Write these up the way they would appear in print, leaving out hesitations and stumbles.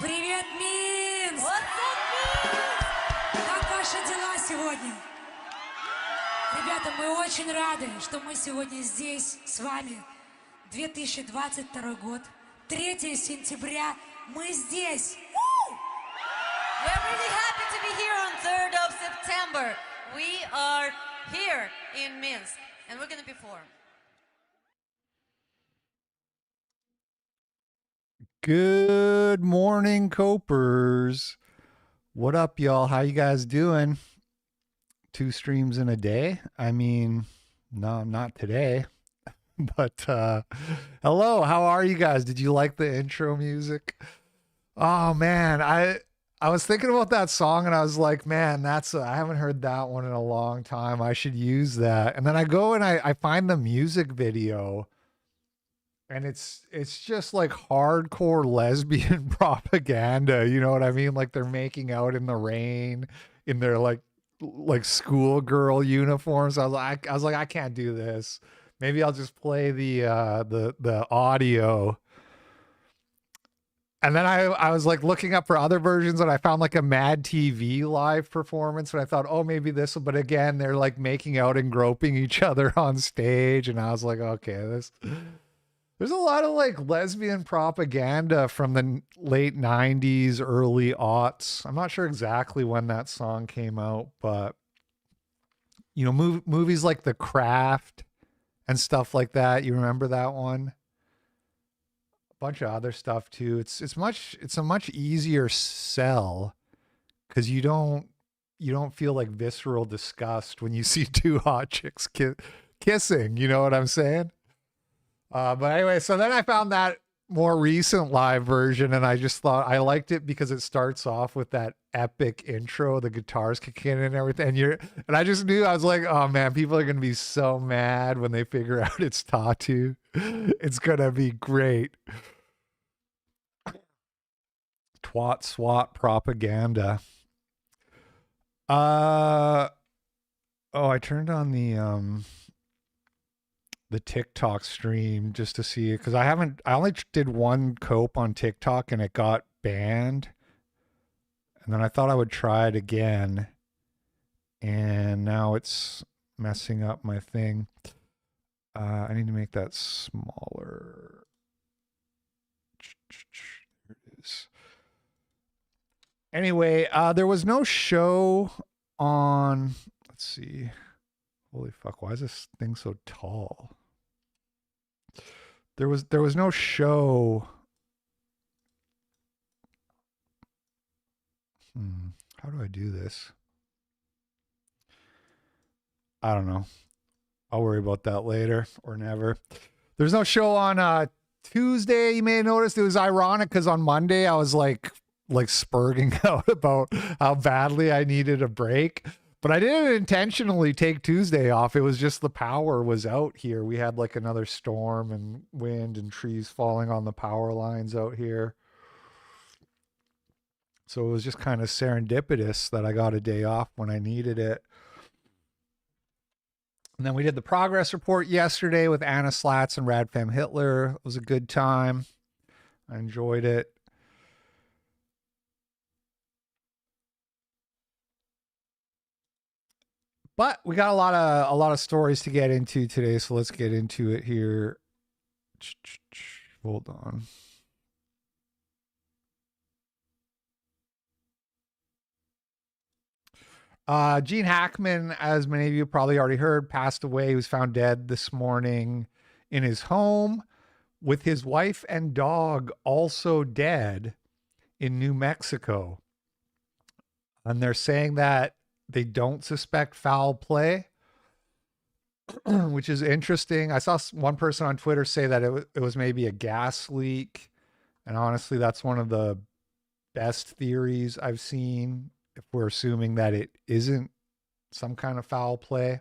Привет, Минск! Как ваши дела сегодня? Ребята, мы очень рады, что мы сегодня здесь с вами. 2022 год, 3 сентября, мы здесь. We're really happy to be here on 3rd of September. We are here in Minsk, and we're going to perform. Good morning, Copers. What up, y'all? How you guys doing? 2 streams in a day? I mean, no, not today. But hello, how are you guys? Did you like the intro music? Oh man, I was thinking about that song and I was like, man, I haven't heard that one in a long time. I should use that. And then I go and I find the music video. And it's just like hardcore lesbian propaganda, you know what I mean? Like they're making out in the rain in their like schoolgirl uniforms. I was like, I can't do this. Maybe I'll just play the audio. And then I was like looking up for other versions and I found like a Mad TV live performance and I thought, oh, maybe this will, but again, they're like making out and groping each other on stage. And I was like, okay, there's a lot of like lesbian propaganda from the late 90s, early aughts. I'm not sure exactly when that song came out, but you know, movies like The Craft and stuff like that. You remember that one? A bunch of other stuff too. It's a much easier sell because you don't feel like visceral disgust when you see 2 hot chicks kissing. You know what I'm saying? But anyway, so then I found that more recent live version and I just thought I liked it because it starts off with that epic intro, the guitars kick in and everything. And I just knew, I was like, oh man, people are going to be so mad when they figure out it's t.A.T.u. It's going to be great. Twat swat propaganda. Oh, I turned on the TikTok stream just to see it because I only did one cope on TikTok and it got banned. And then I thought I would try it again. And now it's messing up my thing. I need to make that smaller. There it is. Anyway, there was no show on, let's see. Holy fuck, why is this thing so tall? There was no show. How do I do this? I don't know. I'll worry about that later or never. There's no show on Tuesday. You may have noticed it was ironic because on Monday I was like spurging out about how badly I needed a break. But I didn't intentionally take Tuesday off. It was just the power was out here. We had like another storm and wind and trees falling on the power lines out here. So it was just kind of serendipitous that I got a day off when I needed it. And then we did the progress report yesterday with Anna Slatz and Radfem Hitler. It was a good time. I enjoyed it. But we got a lot of stories to get into today, so let's get into it here. Hold on. Gene Hackman, as many of you probably already heard, passed away. He was found dead this morning in his home with his wife and dog also dead in New Mexico. And they're saying that they don't suspect foul play, which is interesting. I saw one person on Twitter say that it was maybe a gas leak. And honestly, that's one of the best theories I've seen, if we're assuming that it isn't some kind of foul play.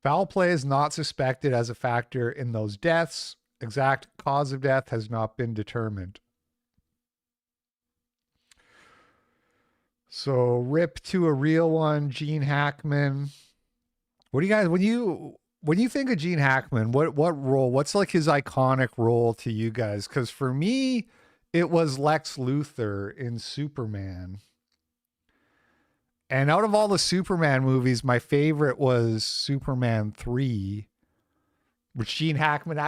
Foul play is not suspected as a factor in those deaths. Exact cause of death has not been determined. So rip to a real one, Gene Hackman. What do you guys, when you think of Gene Hackman, what role, what's like his iconic role to you guys? Because for me, it was Lex Luthor in Superman. And out of all the Superman movies, my favorite was Superman 3, which Gene Hackman,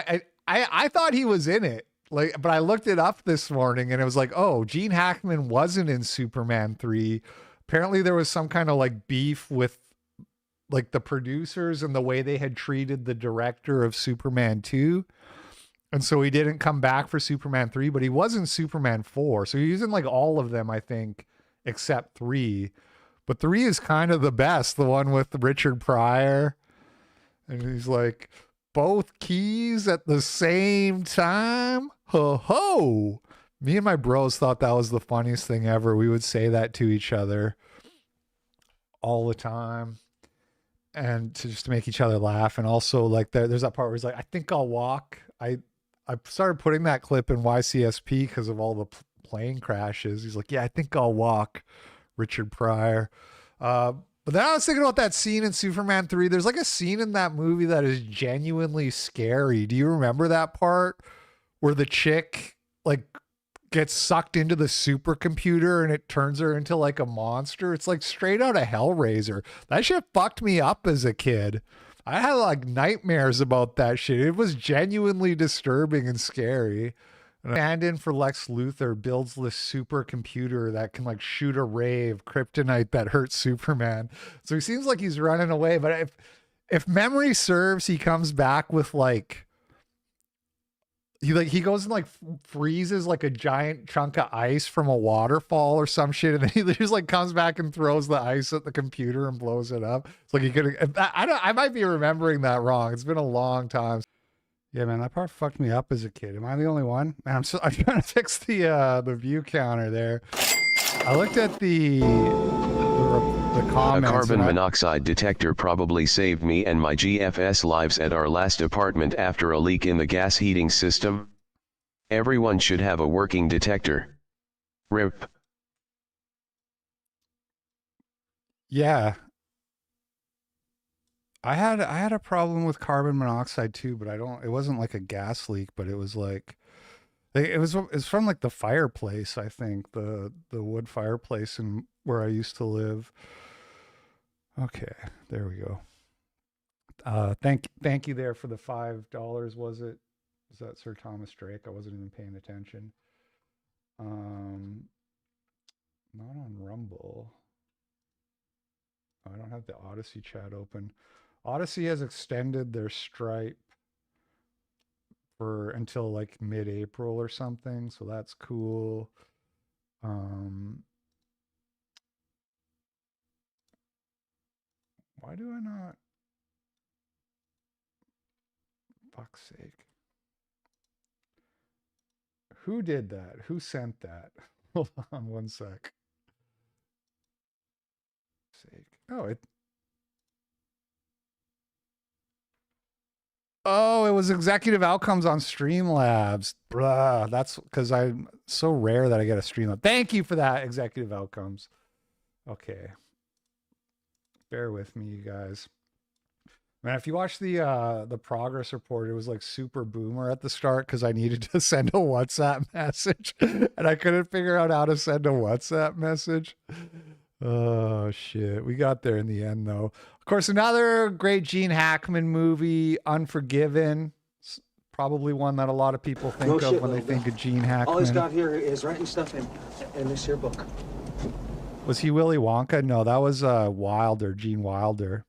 I thought he was in it. Like, but I looked it up this morning and it was like, oh, Gene Hackman wasn't in Superman 3. Apparently there was some kind of like beef with like the producers and the way they had treated the director of Superman 2. And so he didn't come back for Superman 3, but he was in Superman 4. So he was in like all of them, I think, except 3. But 3 is kind of the best, the one with Richard Pryor. And he's like, both keys at the same time? Ho ho! Me and my bros thought that was the funniest thing ever. We would say that to each other all the time. And to just to make each other laugh. And also like there's that part where he's like, I think I'll walk. I started putting that clip in YCSP because of all the plane crashes. He's like, yeah, I think I'll walk, Richard Pryor. But then I was thinking about that scene in Superman 3. There's like a scene in that movie that is genuinely scary. Do you remember that part where the chick like gets sucked into the supercomputer and it turns her into like a monster? It's like straight out of Hellraiser. That shit fucked me up as a kid. I had like nightmares about that shit. It was genuinely disturbing and scary. And a stand-in for Lex Luthor builds this supercomputer that can like shoot a ray of kryptonite that hurts Superman. So he seems like he's running away. But if memory serves, he comes back with like he goes and like freezes like a giant chunk of ice from a waterfall or some shit, and then he just like comes back and throws the ice at the computer and blows it up. It's like he could. I might be remembering that wrong. It's been a long time. Yeah, man, that part fucked me up as a kid. Am I the only one? Man, I'm trying to fix the view counter there. I looked at the comments. A carbon monoxide detector probably saved me and my GFS lives at our last apartment after a leak in the gas heating system. Everyone should have a working detector. RIP. Yeah. I had a problem with carbon monoxide too, but it wasn't like a gas leak, but it was like it's from like the fireplace, I think, the wood fireplace and where I used to live. Okay, there we go. Thank you there for the $5. Was that Sir Thomas Drake? I wasn't even paying attention. Not on Rumble. I don't have the Odyssey chat open. Odyssey has extended their Stripe for until like mid-April or something, so that's cool. Why do I not? Fuck's sake. Who did that? Who sent that? Hold on one sec. Oh, it was Executive Outcomes on Streamlabs. Bruh, that's because I'm so rare that I get a Streamlabs. Thank you for that, Executive Outcomes. Okay. Bear with me, you guys. Man, if you watch the progress report, it was like super boomer at the start because I needed to send a WhatsApp message and I couldn't figure out how to send a WhatsApp message. Oh shit, we got there in the end though. Of course, another great Gene Hackman movie, Unforgiven. Probably one that a lot of people think of when they think of Gene Hackman. All he's got here is writing stuff in this here book. Was he Willy Wonka? No, that was Wilder, Gene Wilder.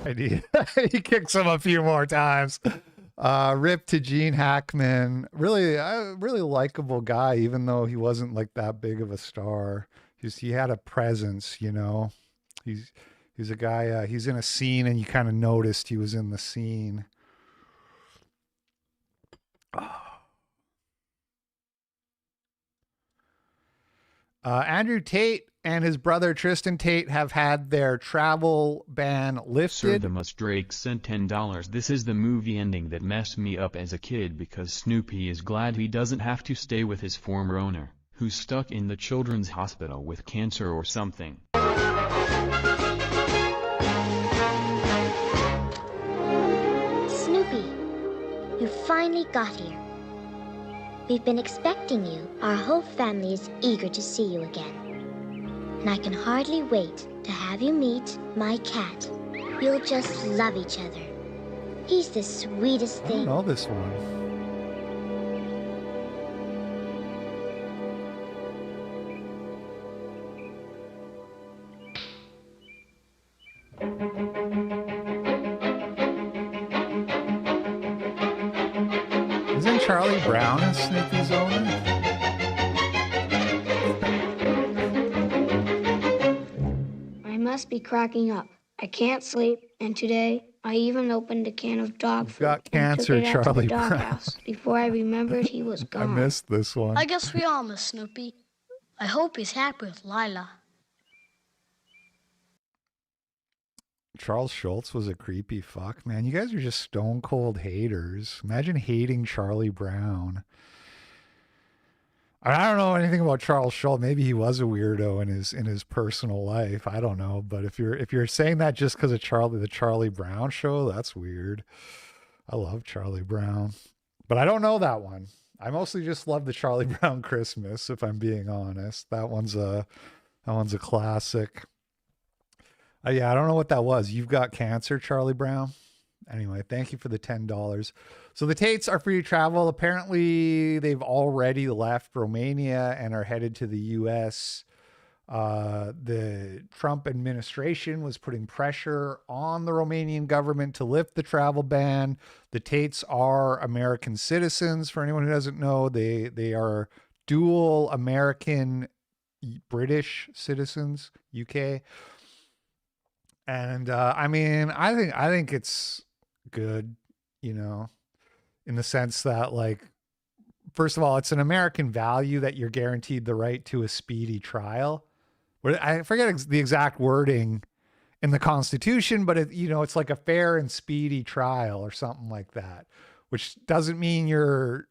He kicks him a few more times. Rip to Gene Hackman. Really likable guy, even though he wasn't like that big of a star. He had a presence, you know. He's a guy, he's in a scene and you kind of noticed he was in the scene. Andrew Tate and his brother Tristan Tate have had their travel ban lifted. Sir, the Musk Drake sent $10. This is the movie ending that messed me up as a kid because Snoopy is glad he doesn't have to stay with his former owner, who's stuck in the children's hospital with cancer or something. You finally got here. We've been expecting you. Our whole family is eager to see you again. And I can hardly wait to have you meet my cat. You'll just love each other. He's the sweetest thing. I don't know this one. Isn't Charlie Brown a Snoopy's owner? I must be cracking up. I can't sleep, and today I even opened a can of dog food. Got cancer, and took it out Charlie to the Brown. doghouse before I remembered he was I gone. missed this one. I guess we all miss Snoopy. I hope he's happy with Lila. Charles Schultz was a creepy fuck, man. You guys are just stone cold haters. Imagine hating Charlie Brown. I don't know anything about Charles Schultz. Maybe he was a weirdo in his personal life. I don't know. But if you're saying that just because of the Charlie Brown show, that's weird. I love Charlie Brown, but I don't know that one. I mostly just love the Charlie Brown Christmas, if I'm being honest. That one's a classic. Yeah, I don't know what that was. You've got cancer, Charlie Brown. Anyway, thank you for the $10. So the Tates are free to travel. Apparently, they've already left Romania and are headed to the U.S. The Trump administration was putting pressure on the Romanian government to lift the travel ban. The Tates are American citizens. For anyone who doesn't know, they are dual American British citizens, UK. And I mean, I think it's good, you know, in the sense that, like, first of all, it's an American value that you're guaranteed the right to a speedy trial. I forget the exact wording in the Constitution, but it's like a fair and speedy trial or something like that, which doesn't mean you're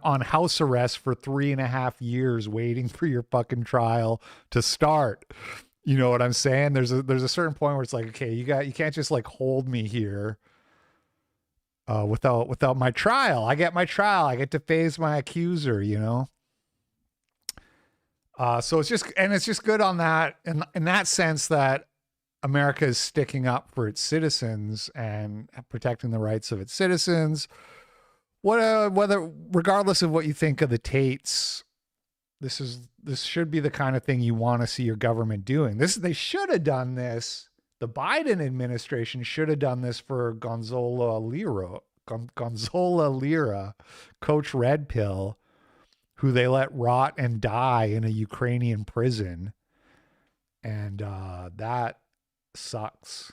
on house arrest for 3.5 years waiting for your fucking trial to start. You know what I'm saying? There's a certain point where it's like, okay, you can't just like hold me here without my trial. I get my trial. I get to phase my accuser, you know? So it's just good on that, in that sense, that America is sticking up for its citizens and protecting the rights of its citizens. Regardless of what you think of the Tates, this should be the kind of thing you want to see your government doing. They should have done this. The Biden administration should have done this for Gonzalo Lira, Coach Red Pill, who they let rot and die in a Ukrainian prison. And that sucks.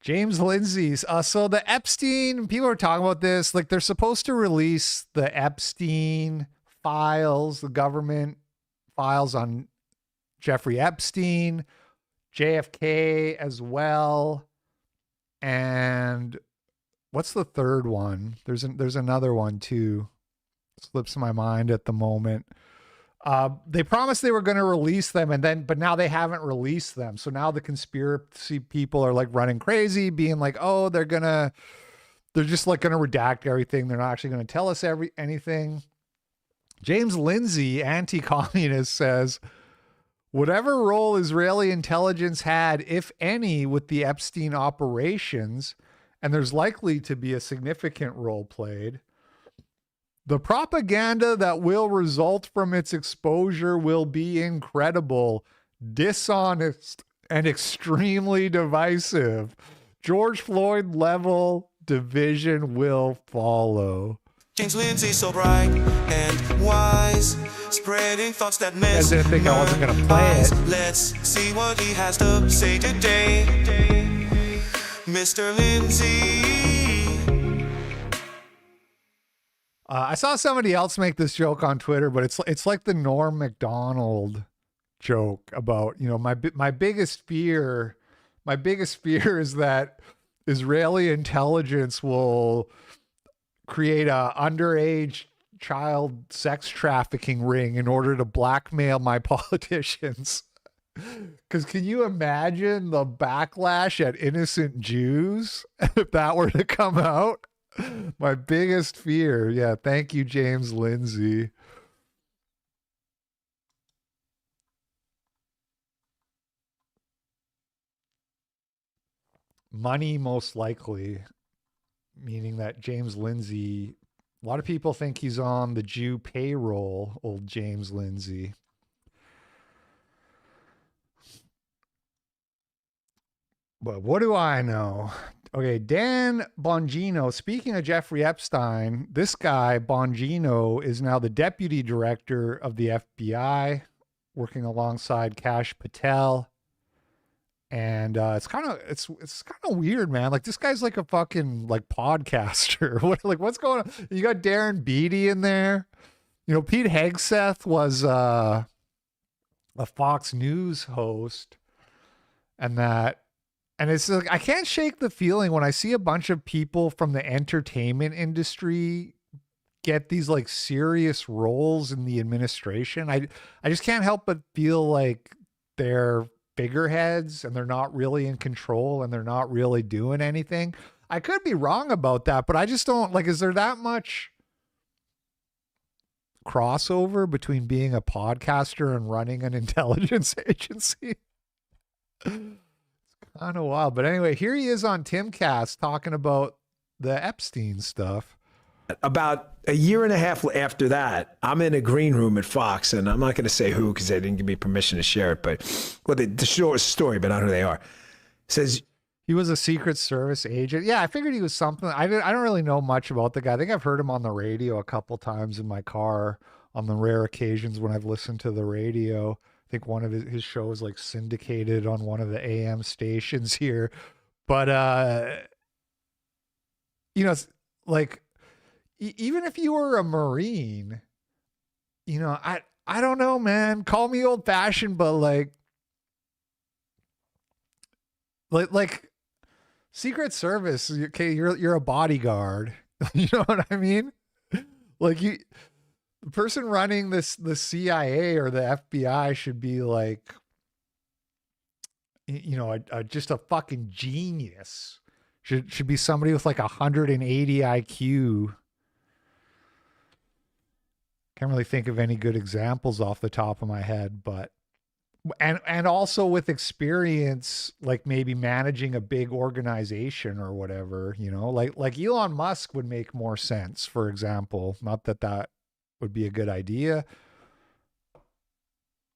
James Lindsay's. So the Epstein, people are talking about this. Like, they're supposed to release the Epstein files, the government files on Jeffrey Epstein, JFK as well. And what's the third one? There's another one too. Slips my mind at the moment. They promised they were going to release them, but now they haven't released them. So now the conspiracy people are like running crazy, being like, oh, they're just like going to redact everything. They're not actually going to tell us anything. James Lindsay, anti-communist, says, whatever role Israeli intelligence had, if any, with the Epstein operations, and there's likely to be a significant role played, the propaganda that will result from its exposure will be incredible, dishonest, and extremely divisive. George Floyd level division will follow. James Lindsay, so bright and wise, spreading thoughts that As if think I wasn't gonna play it. Let's see what he has to say today, Mr. Lindsay. I saw somebody else make this joke on Twitter, but it's like the Norm Macdonald joke about, my biggest fear is that Israeli intelligence will create a underage child sex trafficking ring in order to blackmail my politicians. Because can you imagine the backlash at innocent Jews if that were to come out? My biggest fear. Yeah, thank you, James Lindsay. Money, most likely, meaning that James Lindsay, a lot of people think he's on the Jew payroll, old James Lindsay. But what do I know? Okay, Dan Bongino, speaking of Jeffrey Epstein, this guy, Bongino, is now the deputy director of the FBI, working alongside Kash Patel. And it's kind of weird, man. Like, this guy's like a fucking like podcaster. What's going on? You got Darren Beatty in there. You know, Pete Hegseth was a Fox News host, and it's like, I can't shake the feeling when I see a bunch of people from the entertainment industry get these like serious roles in the administration. I just can't help but feel like they're figureheads and they're not really in control and they're not really doing anything. I could be wrong about that, but I just don't like, is there that much crossover between being a podcaster and running an intelligence agency? Kind of wild. But anyway, here he is on Timcast talking about the Epstein stuff. About a year and a half after that, I'm in a green room at Fox, and I'm not going to say who because they didn't give me permission to share it, but the short story, but I don't know who they are. It says he was a Secret Service agent. Yeah, I figured he was something. I don't really know much about the guy. I think I've heard him on the radio a couple times in my car on the rare occasions when I've listened to the radio. I think one of his shows like syndicated on one of the AM stations here. But, you know, like, even if you were a Marine, you know, I don't know, man. Call me old fashioned, but like Secret Service. Okay, you're a bodyguard. You know what I mean? Like the person running the CIA or the FBI should be like, you know, just a fucking genius. Should be somebody with like 180 IQ. Can't really think of any good examples off the top of my head, but and also with experience, like maybe managing a big organization or whatever, you know, like Elon Musk would make more sense, for example. Not that would be a good idea.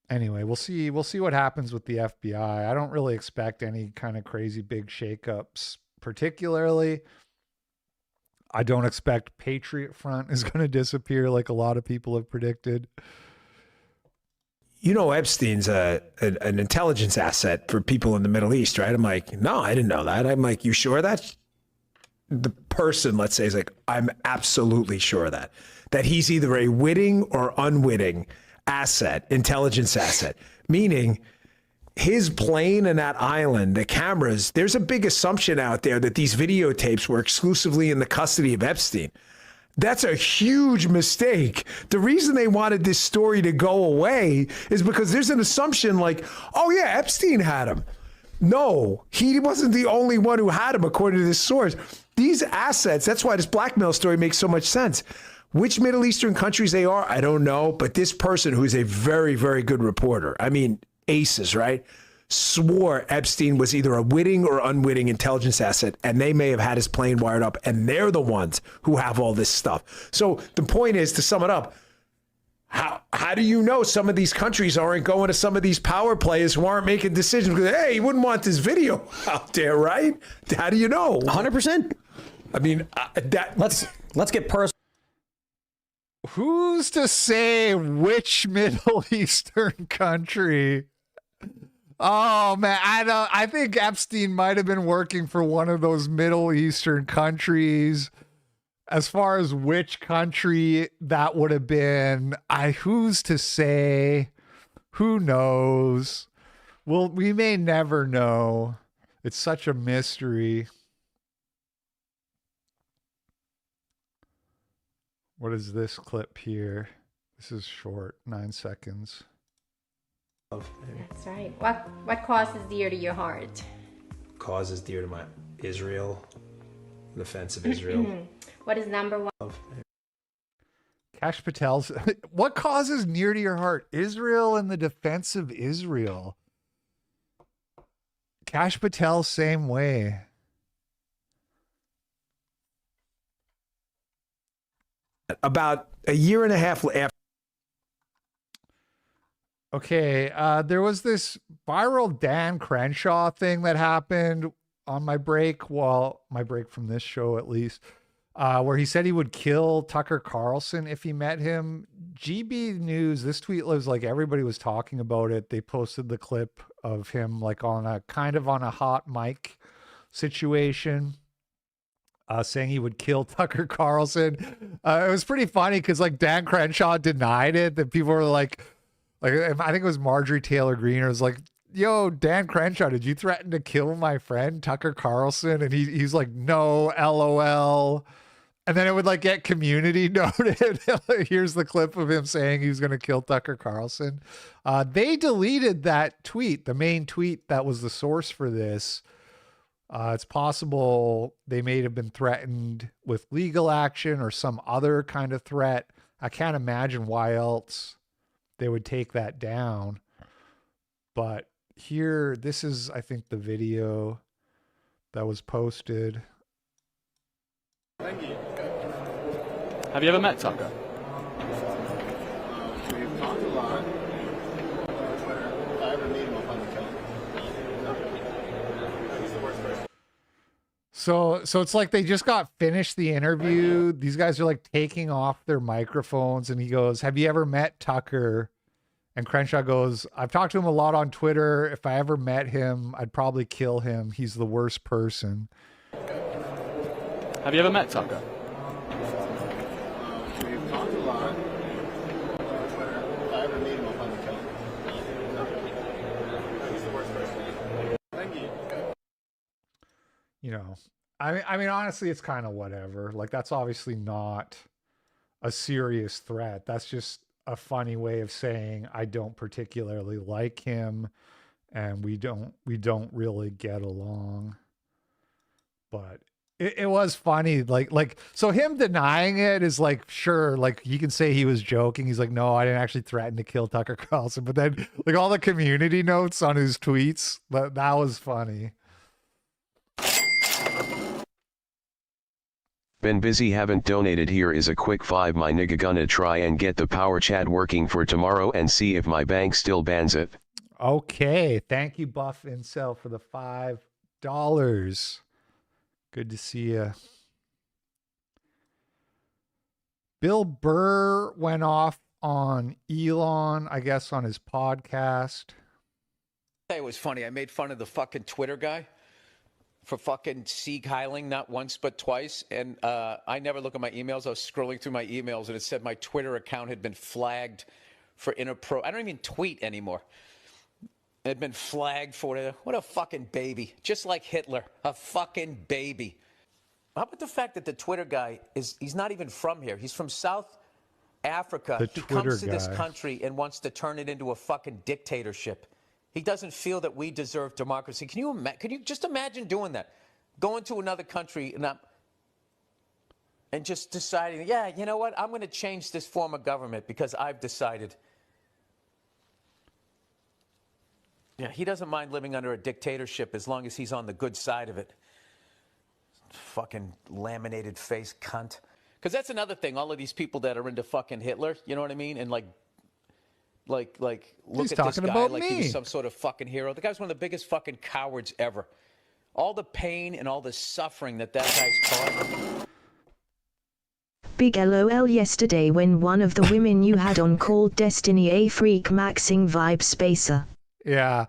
Anyway, we'll see what happens with the FBI. I don't really expect any kind of crazy big shakeups, particularly. I don't expect Patriot Front is going to disappear like a lot of people have predicted. You know, Epstein's an intelligence asset for people in the Middle East, right? I'm like, no, I didn't know that. I'm like, you sure of that? The person, let's say, is like, I'm absolutely sure of that. That he's either a witting or unwitting asset, intelligence asset, meaning his plane and that island, the cameras, there's a big assumption out there that these videotapes were exclusively in the custody of Epstein. That's a huge mistake. The reason they wanted this story to go away is because there's an assumption like, oh yeah, Epstein had him. No, he wasn't the only one who had him, according to this source. These assets, that's why this blackmail story makes so much sense. Which Middle Eastern countries they are, I don't know. But this person, who's a very, very good reporter, I mean, aces, right? Swore Epstein was either a witting or unwitting intelligence asset, and they may have had his plane wired up, and they're the ones who have all this stuff. So the point is, to sum it up, how do you know some of these countries aren't going to some of these power players who aren't making decisions? Because, hey, you wouldn't want this video out there, right? How do you know? 100%. I mean, let's get personal. Who's to say which Middle Eastern country? Oh man, I think Epstein might have been working for one of those Middle Eastern countries. As far as which country that would have been, who's to say? Who knows? Well, we may never know. It's such a mystery. What is this clip here? This is short, 9 seconds. That's right. What cause is dear to your heart? Cause is dear to my Israel, defense of Israel. What is number one? Kash Patel's what cause is near to your heart? Israel and the defense of Israel. Kash Patel, same way. About a year and a half after. Okay, there was this viral Dan Crenshaw thing that happened on my break, my break from this show at least, where he said he would kill Tucker Carlson if he met him. GB News, this tweet was like everybody was talking about it. They posted the clip of him like on a hot mic situation, saying he would kill Tucker Carlson. It was pretty funny because like Dan Crenshaw denied it. That people were like I think it was Marjorie Taylor Greene was like, yo, Dan Crenshaw, did you threaten to kill my friend Tucker Carlson? And he's like, no, LOL. And then it would like get community noted. Here's the clip of him saying he was going to kill Tucker Carlson. They deleted that tweet, the main tweet that was the source for this. It's possible they may have been threatened with legal action or some other kind of threat. I can't imagine why else they would take that down. But here, this is, I think, the video that was posted. Thank you. Have you ever met Tucker? We've talked a lot on Twitter. If I ever meet him, I'll finally kill him. He's the worst person. So it's like they just got finished the interview. These guys are like taking off their microphones and he goes, have you ever met Tucker? And Crenshaw goes, I've talked to him a lot on Twitter. If I ever met him, I'd probably kill him. He's the worst person. Have you ever met Tucker? We've talked a lot on Twitter. If I ever meet him, I'll finally kill him. He's the worst person. Thank you. You know, I mean, honestly, it's kind of whatever. Like, that's obviously not a serious threat. That's just a funny way of saying I don't particularly like him and we don't really get along. But it was funny. Like, so him denying it is like, sure, like he can say he was joking. He's like, no, I didn't actually threaten to kill Tucker Carlson. But then like all the community notes on his tweets, that was funny. Been busy, haven't donated. Here is a quick 5. My nigga gonna try and get the power chat working for tomorrow and see if my bank still bans it. Okay. Thank you, Buff Incel, for the $5. Good to see you. Bill Burr went off on Elon, I guess, on his podcast. It was funny. I made fun of the fucking Twitter guy for fucking Sieg Heiling not once but twice. And I never look at my emails. I was scrolling through my emails and it said my Twitter account had been flagged for I don't even tweet anymore. It had been flagged for it. What a fucking baby. Just like Hitler. A fucking baby. How about the fact that the Twitter guy he's not even from here. He's from South Africa. He comes to this country and wants to turn it into a fucking dictatorship. He doesn't feel that we deserve democracy. Can you just imagine doing that? Going to another country and just deciding, yeah, you know what? I'm going to change this form of government because I've decided. Yeah, he doesn't mind living under a dictatorship as long as he's on the good side of it. Fucking laminated face cunt. Because that's another thing. All of these people that are into fucking Hitler, you know what I mean? And like look He's at this guy about like me. he was some sort of fucking hero. The guy's one of the biggest fucking cowards ever. All the pain and all the suffering that guy's caused. Big LOL yesterday when one of the women you had on called Destiny a freak maxing vibe spacer. Yeah.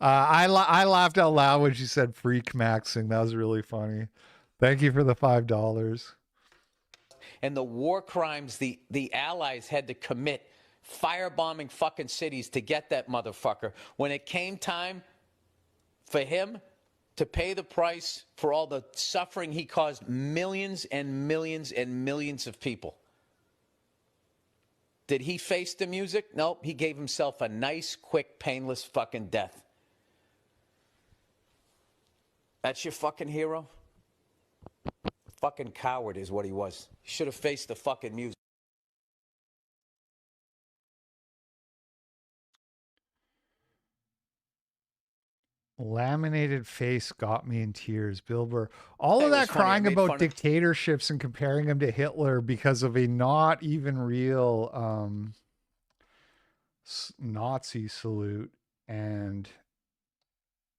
I laughed out loud when she said freak maxing. That was really funny. Thank you for the $5. And the war crimes the Allies had to commit, firebombing fucking cities to get that motherfucker. When it came time for him to pay the price for all the suffering he caused millions and millions and millions of people. Did he face the music? Nope. He gave himself a nice, quick, painless fucking death. That's your fucking hero? Fucking coward is what he was. He should have faced the fucking music. Laminated face got me in tears. Bill Burr. All of that crying about dictatorships and comparing him to Hitler because of a not even real Nazi salute, and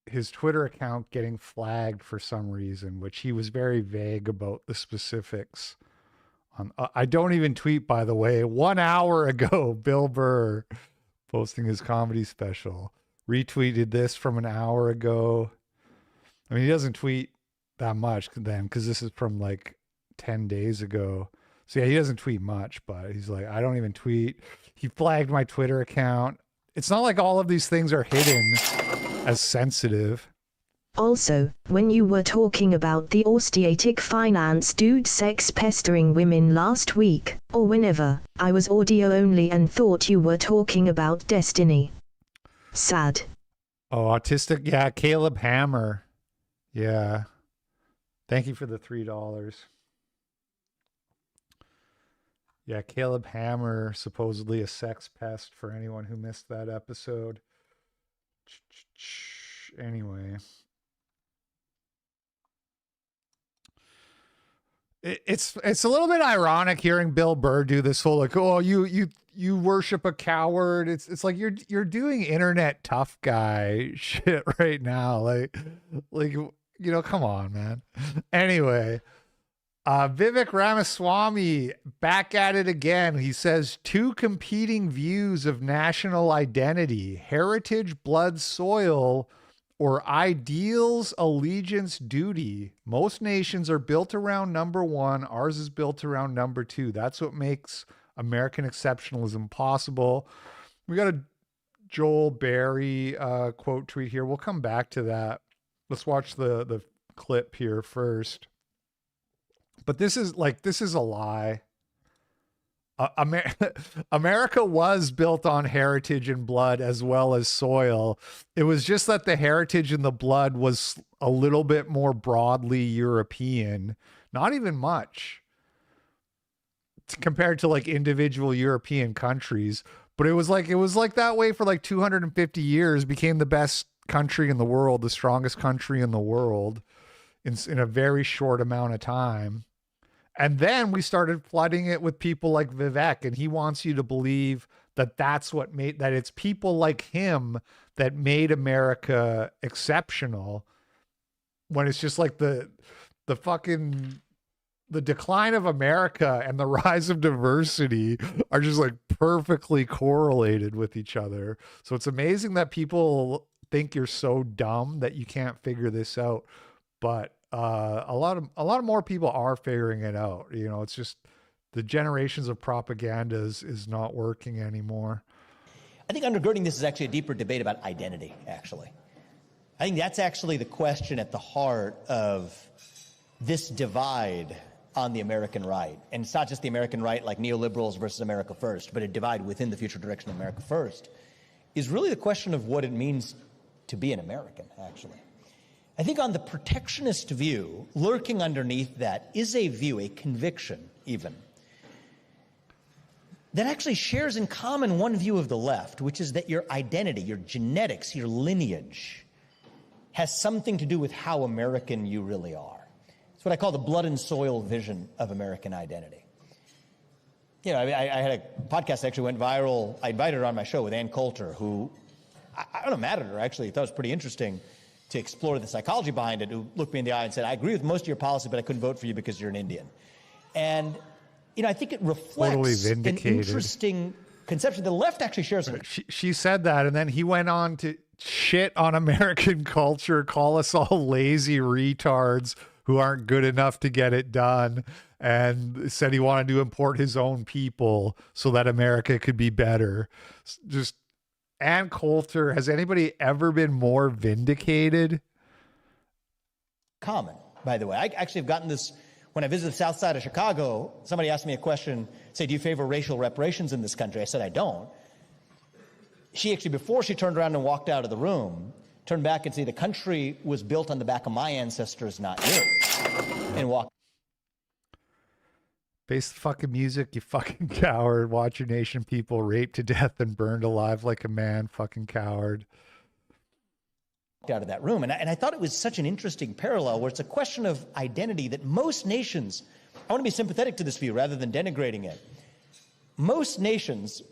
his Twitter account getting flagged for some reason, which he was very vague about the specifics. I don't even tweet, by the way. 1 hour ago, Bill Burr posting his comedy special. Retweeted this from an hour ago. I mean, he doesn't tweet that much then because this is from like 10 days ago. So yeah, he doesn't tweet much, but he's like, I don't even tweet. He flagged my Twitter account. It's not like all of these things are hidden as sensitive. Also, when you were talking about the osteatic finance dude sex pestering women last week, or whenever, I was audio only and thought you were talking about Destiny. Sad. Oh, autistic. Yeah, Caleb Hammer. Yeah. Thank you for the $3. Yeah, Caleb Hammer, supposedly a sex pest for anyone who missed that episode. Anyway. It's a little bit ironic hearing Bill Burr do this whole like, oh, you worship a coward. It's like you're doing internet tough guy shit right now. Like come on, man. Anyway, Vivek Ramaswamy back at it again. He says 2 competing views of national identity: heritage, blood, soil, or ideals, allegiance, duty. Most nations are built around number 1. Ours is built around number 2. That's what makes American exceptionalism possible. We got a Joel Barry quote tweet here. We'll come back to that. Let's watch the clip here first. But this is a lie. America was built on heritage and blood as well as soil. It was just that the heritage and the blood was a little bit more broadly European, not even much compared to like individual European countries. But it was like that way for like 250 years, became the best country in the world, the strongest country in the world in a very short amount of time. And then we started flooding it with people like Vivek, and he wants you to believe that that's what made, that it's people like him that made America exceptional, when it's just like the decline of America and the rise of diversity are just like perfectly correlated with each other. So it's amazing that people think you're so dumb that you can't figure this out. But a lot of more people are figuring it out. You know, it's just the generations of propaganda is not working anymore. I think undergirding this is actually a deeper debate about identity, actually. I think that's actually the question at the heart of this divide on the American right. And it's not just the American right like neoliberals versus America First, but a divide within the future direction of America First is really the question of what it means to be an American, actually. I think on the protectionist view, lurking underneath that is a view, a conviction even, that actually shares in common one view of the left, which is that your identity, your genetics, your lineage has something to do with how American you really are. It's what I call the blood and soil vision of American identity. You know, I had a podcast that actually went viral. I invited her on my show with Ann Coulter, who, I don't know, mad at her, actually. Thought it was pretty interesting to explore the psychology behind it, who looked me in the eye and said, I agree with most of your policy, but I couldn't vote for you because you're an Indian. And, you know, I think it reflects an interesting conception. The left actually shares it. She said that, and then he went on to shit on American culture, call us all lazy retards who aren't good enough to get it done, and said he wanted to import his own people so that America could be better. Just Ann Coulter, has anybody ever been more vindicated? Common, by the way. I actually have gotten this, When I visited the south side of Chicago, somebody asked me a question, say, do you favor racial reparations in this country? I said, I don't. She actually, before she turned around and walked out of the room, turned back and said, the country was built on the back of my ancestors, not yours, and walked. Face the fucking music, you fucking coward. Watch your nation people raped to death and burned alive like a man, fucking coward. Out of that room. And I thought it was such an interesting parallel where it's a question of identity that most nations, I want to be sympathetic to this view rather than denigrating it. Most nations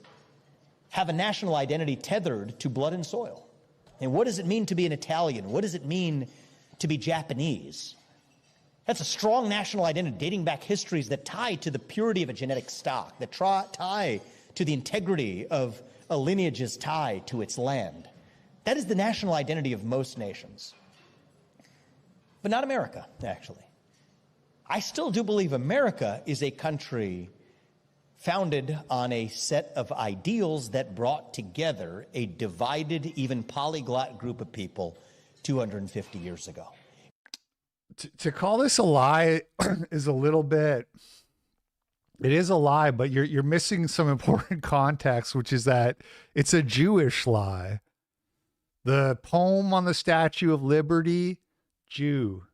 have a national identity tethered to blood and soil. And what does it mean to be an Italian? What does it mean to be Japanese? That's a strong national identity dating back histories that tie to the purity of a genetic stock, that tie to the integrity of a lineage's tie to its land. That is the national identity of most nations. But not America, actually. I still do believe America is a country founded on a set of ideals that brought together a divided, even polyglot group of people 250 years ago. To call this a lie is a little bit, it is a lie, but you're missing some important context, which is that it's a Jewish lie. The poem on the Statue of Liberty, Jew.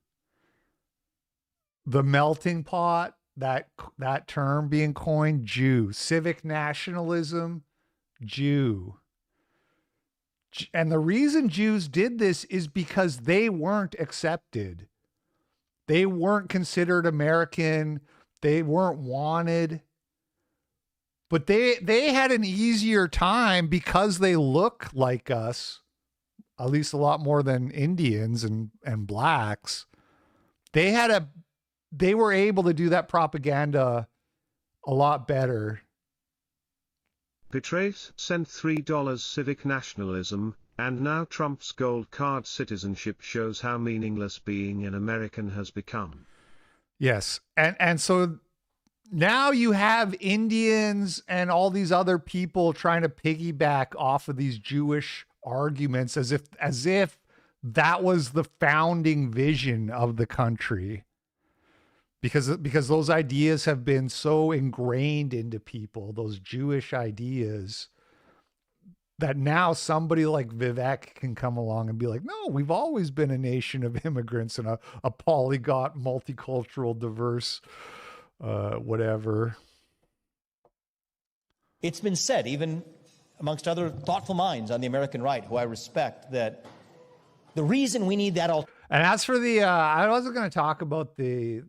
The melting pot, that term being coined, Jew. Civic nationalism, Jew. And the reason Jews did this is because they weren't accepted. They weren't considered American. They weren't wanted. But they had an easier time because they look like us, at least a lot more than Indians and blacks. They were able to do that propaganda a lot better. Betrays sent $3 civic nationalism, and now Trump's gold card citizenship shows how meaningless being an American has become. Yes. And so now you have Indians and all these other people trying to piggyback off of these Jewish arguments as if that was the founding vision of the country. Because those ideas have been so ingrained into people, those Jewish ideas, that now somebody like Vivek can come along and be like, no, we've always been a nation of immigrants and a polyglot, multicultural, diverse, whatever. It's been said, even amongst other thoughtful minds on the American right, who I respect, that the reason we need that And as for the, I wasn't going to talk about the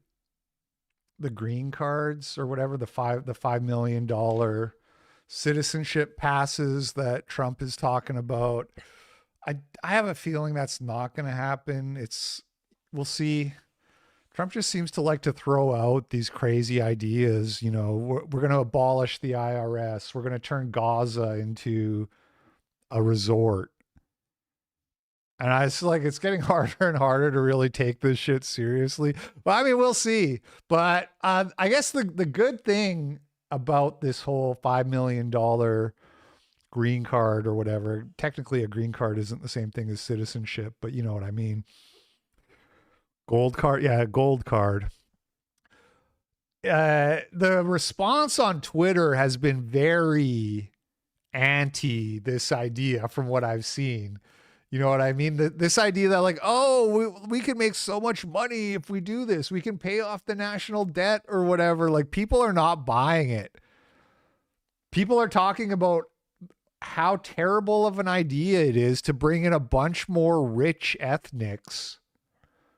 green cards or whatever, the $5 million citizenship passes that Trump is talking about. I have a feeling that's not going to happen. We'll see. Trump just seems to like to throw out these crazy ideas. You know, we're going to abolish the IRS. We're going to turn Gaza into a resort. And I was like, it's getting harder and harder to really take this shit seriously. But I mean, we'll see. But I guess the good thing about this whole $5 million green card or whatever, technically a green card isn't the same thing as citizenship, but you know what I mean. Gold card. Yeah, gold card. The response on Twitter has been very anti this idea from what I've seen. You know what I mean? This idea that like, oh, we can make so much money if we do this. We can pay off the national debt or whatever. Like, people are not buying it. People are talking about how terrible of an idea it is to bring in a bunch more rich ethnics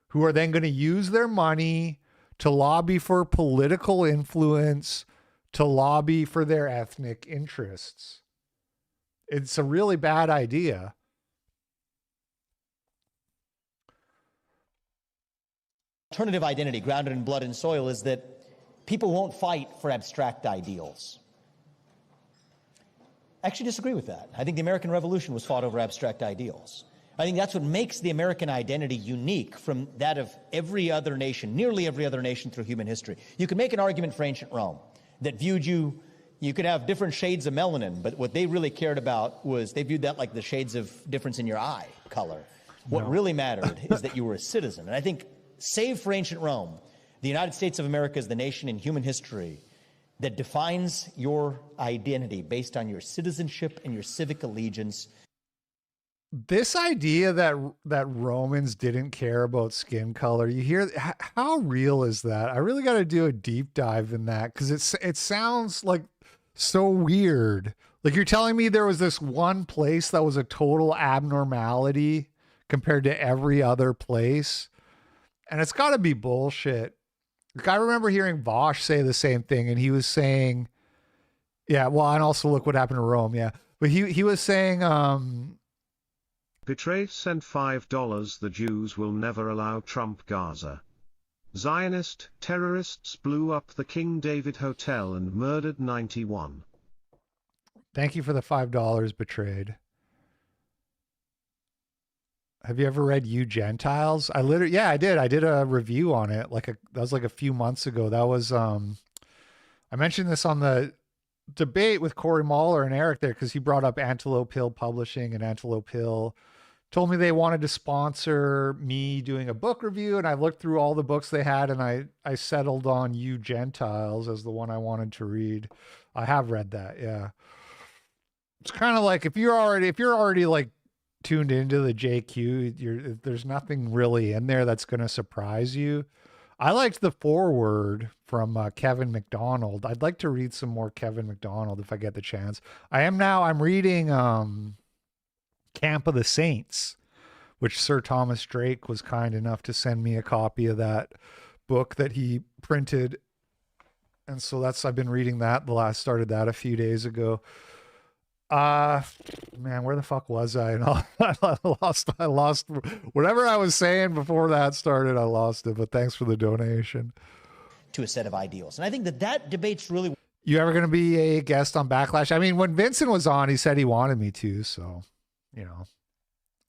who are then going to use their money to lobby for political influence, to lobby for their ethnic interests. It's a really bad idea. Alternative identity grounded in blood and soil is that people won't fight for abstract ideals. I actually disagree with that. I think the American Revolution was fought over abstract ideals. I think that's what makes the American identity unique from that of every other nation, nearly every other nation through human history. You can make an argument for ancient Rome that viewed you could have different shades of melanin, but what they really cared about was they viewed that like the shades of difference in your eye color. What really mattered is that you were a citizen. And I think, save for ancient Rome, The United States of America is the nation in human history that defines your identity based on your citizenship and your civic allegiance. This idea that Romans didn't care about skin color, you hear, how real is that? I really got to do a deep dive in that, because it sounds like so weird. Like, you're telling me there was this one place that was a total abnormality compared to every other place, and it's got to be bullshit. Like, I remember hearing Bosch say the same thing, and he was saying, yeah, well, and also look what happened to Rome, yeah. But he was saying, Betray sent $5. The Jews will never allow Trump Gaza. Zionist terrorists blew up the King David Hotel and murdered 91. thank you for the $5 betrayed. Have you ever read You Gentiles? Yeah, I did. I did a review on it. That was like a few months ago. That was, I mentioned this on the debate with Corey Mahler and Eric there, because he brought up Antelope Hill Publishing, and Antelope Hill told me they wanted to sponsor me doing a book review. And I looked through all the books they had, and I settled on You Gentiles as the one I wanted to read. I have read that. Yeah. It's kind of like, if you're already like tuned into the JQ, there's nothing really in there that's going to surprise you. I liked the foreword from Kevin McDonald. I'd like to read some more Kevin McDonald if I get the chance. I'm reading Camp of the Saints, which Sir Thomas Drake was kind enough to send me a copy of that book that he printed. And so I've been reading that. Started that a few days ago. Man, where the fuck was I? And I lost whatever I was saying before that started. I lost it, but thanks for the donation. To a set of ideals. And I think that debate's really... You ever going to be a guest on Backlash? I mean, when Vincent was on, he said he wanted me to, so,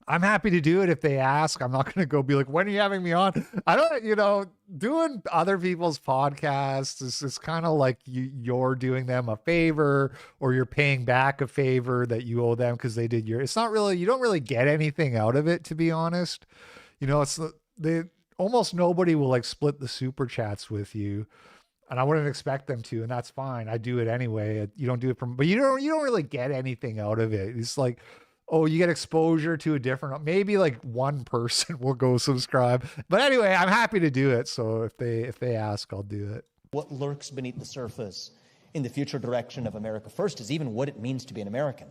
I'm happy to do it if they ask. I'm not going to go be like, when are you having me on? I don't, doing other people's podcasts is kind of like you're doing them a favor, or you're paying back a favor that you owe them because they did it's not really, you don't really get anything out of it, to be honest. Almost nobody will like split the super chats with you, and I wouldn't expect them to, and that's fine. I do it anyway. You don't do it but you don't really get anything out of it. It's like, oh, you get exposure to a different, maybe like one person will go subscribe. But anyway, I'm happy to do it. So if they ask, I'll do it. What lurks beneath the surface in the future direction of America First is even what it means to be an American.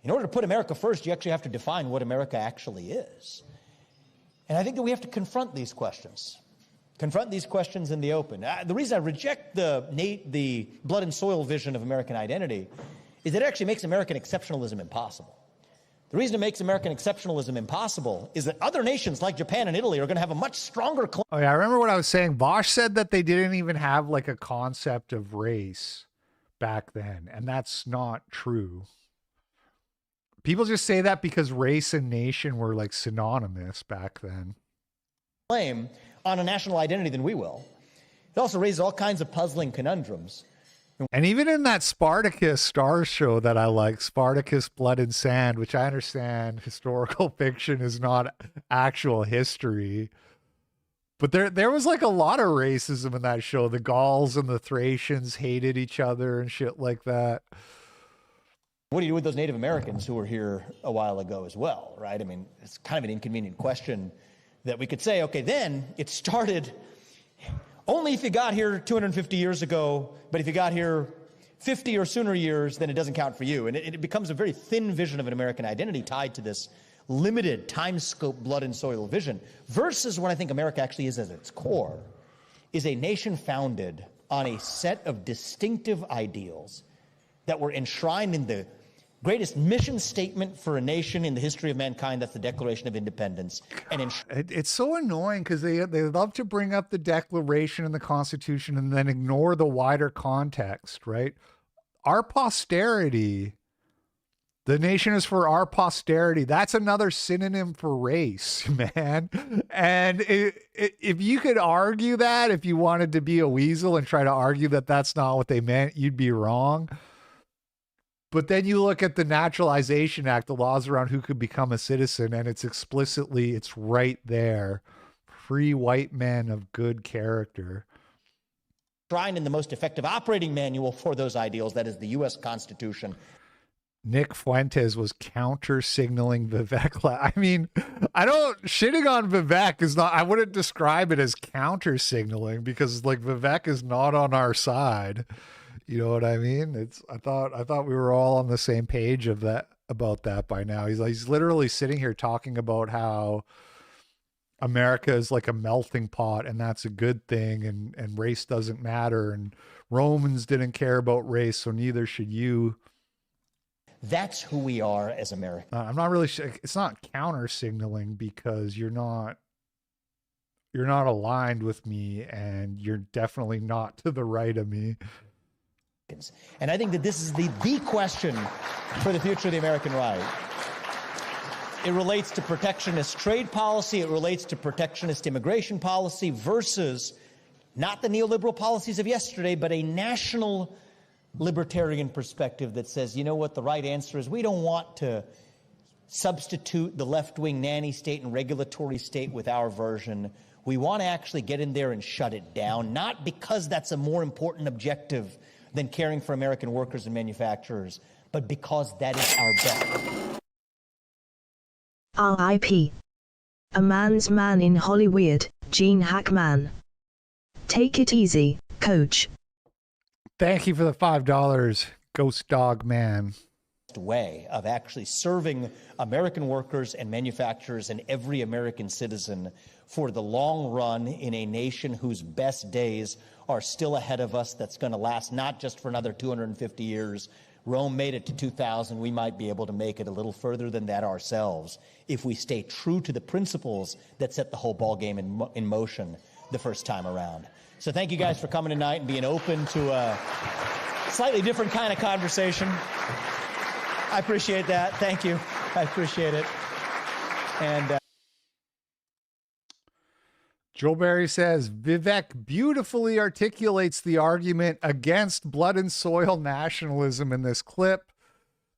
In order to put America first, you actually have to define what America actually is. And I think that we have to confront these questions. Confront these questions in the open. The reason I reject the blood and soil vision of American identity is that it actually makes American exceptionalism impossible. The reason it makes American exceptionalism impossible is that other nations like Japan and Italy are going to have a much stronger claim. Oh yeah, I remember what I was saying. Bosch said that they didn't even have like a concept of race back then, and that's not true. People just say that because race and nation were like synonymous back then. Claim on a national identity than we will. It also raises all kinds of puzzling conundrums. And even in that Spartacus Stars show that I like, Spartacus Blood and Sand, which I understand historical fiction is not actual history, but there was like a lot of racism in that show. The Gauls and the Thracians hated each other and shit like that. What do you do with those Native Americans who were here a while ago as well, right? I mean, it's kind of an inconvenient question that we could say, okay, then it started only if you got here 250 years ago, but if you got here 50 or sooner years, then it doesn't count for you. And it becomes a very thin vision of an American identity tied to this limited time scope, blood and soil vision, versus what I think America actually is at its core, is a nation founded on a set of distinctive ideals that were enshrined in the greatest mission statement for a nation in the history of mankind. That's the Declaration of Independence. And it's so annoying because they love to bring up the Declaration and the Constitution and then ignore the wider context, right? Our posterity, the nation is for our posterity. That's another synonym for race, man. And if you could argue that, if you wanted to be a weasel and try to argue that that's not what they meant, you'd be wrong. But then you look at the Naturalization Act, the laws around who could become a citizen, and it's right there free white men of good character. Enshrined in the most effective operating manual for those ideals, that is the U.S. Constitution. Nick Fuentes was counter signaling Vivek. I mean, I don't, shitting on Vivek is not, I wouldn't describe it as counter signaling because like Vivek is not on our side. You know what I mean? I thought we were all on the same page about that by now. He's literally sitting here talking about how America is like a melting pot and that's a good thing, and race doesn't matter, and Romans didn't care about race, so neither should you. That's who we are as Americans. I'm not really sure. It's not counter signaling because you're not aligned with me, and you're definitely not to the right of me. And I think that this is the question for the future of the American right. It relates to protectionist trade policy. It relates to protectionist immigration policy versus not the neoliberal policies of yesterday, but a national libertarian perspective that says, you know what, the right answer is we don't want to substitute the left-wing nanny state and regulatory state with our version. We want to actually get in there and shut it down, not because that's a more important objective than caring for American workers and manufacturers, but because that is our bet. R.I.P. A man's man in Hollywood, Gene Hackman. Take it easy, coach. Thank you for the $5, Ghost Dog Man. Way of actually serving American workers and manufacturers and every American citizen for the long run in a nation whose best days are still ahead of us, that's going to last not just for another 250 years. Rome made it to 2000. We might be able to make it a little further than that ourselves if we stay true to the principles that set the whole ballgame in motion the first time around. So thank you guys for coming tonight and being open to a slightly different kind of conversation. I appreciate that. Thank you. I appreciate it. And Joel Berry says, Vivek beautifully articulates the argument against blood and soil nationalism in this clip.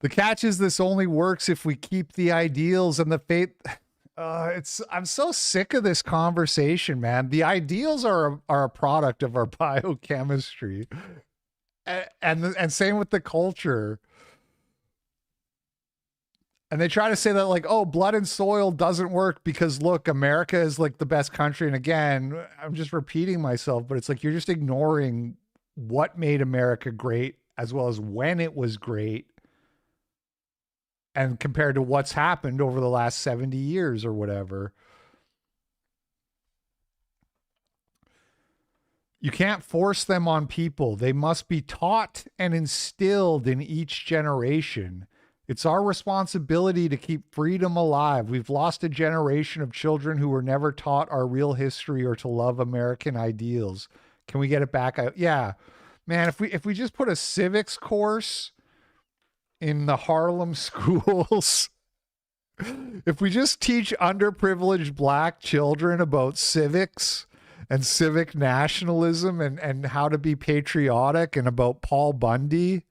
The catch is this only works if we keep the ideals and the faith. I'm so sick of this conversation, man. The ideals are a product of our biochemistry, and same with the culture. And they try to say that like, oh, blood and soil doesn't work because look, America is like the best country. And again, I'm just repeating myself, but it's like, you're just ignoring what made America great as well as when it was great. And compared to what's happened over the last 70 years or whatever. You can't force them on people. They must be taught and instilled in each generation. It's our responsibility to keep freedom alive. We've lost a generation of children who were never taught our real history or to love American ideals. Can we get it back? Yeah, man, if we just put a civics course in the Harlem schools, if we just teach underprivileged black children about civics and civic nationalism and how to be patriotic and about Paul Bundy,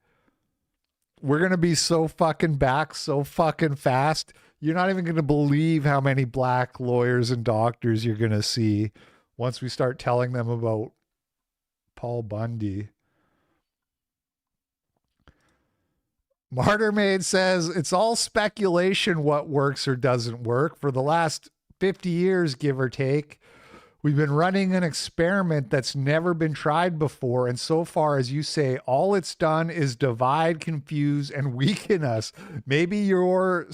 we're going to be so fucking back so fucking fast. You're not even going to believe how many black lawyers and doctors you're going to see once we start telling them about Paul Bundy. Martyrmaid says, it's all speculation what works or doesn't work. For the last 50 years, give or take, we've been running an experiment that's never been tried before. And so far, as you say, all it's done is divide, confuse, and weaken us. Maybe your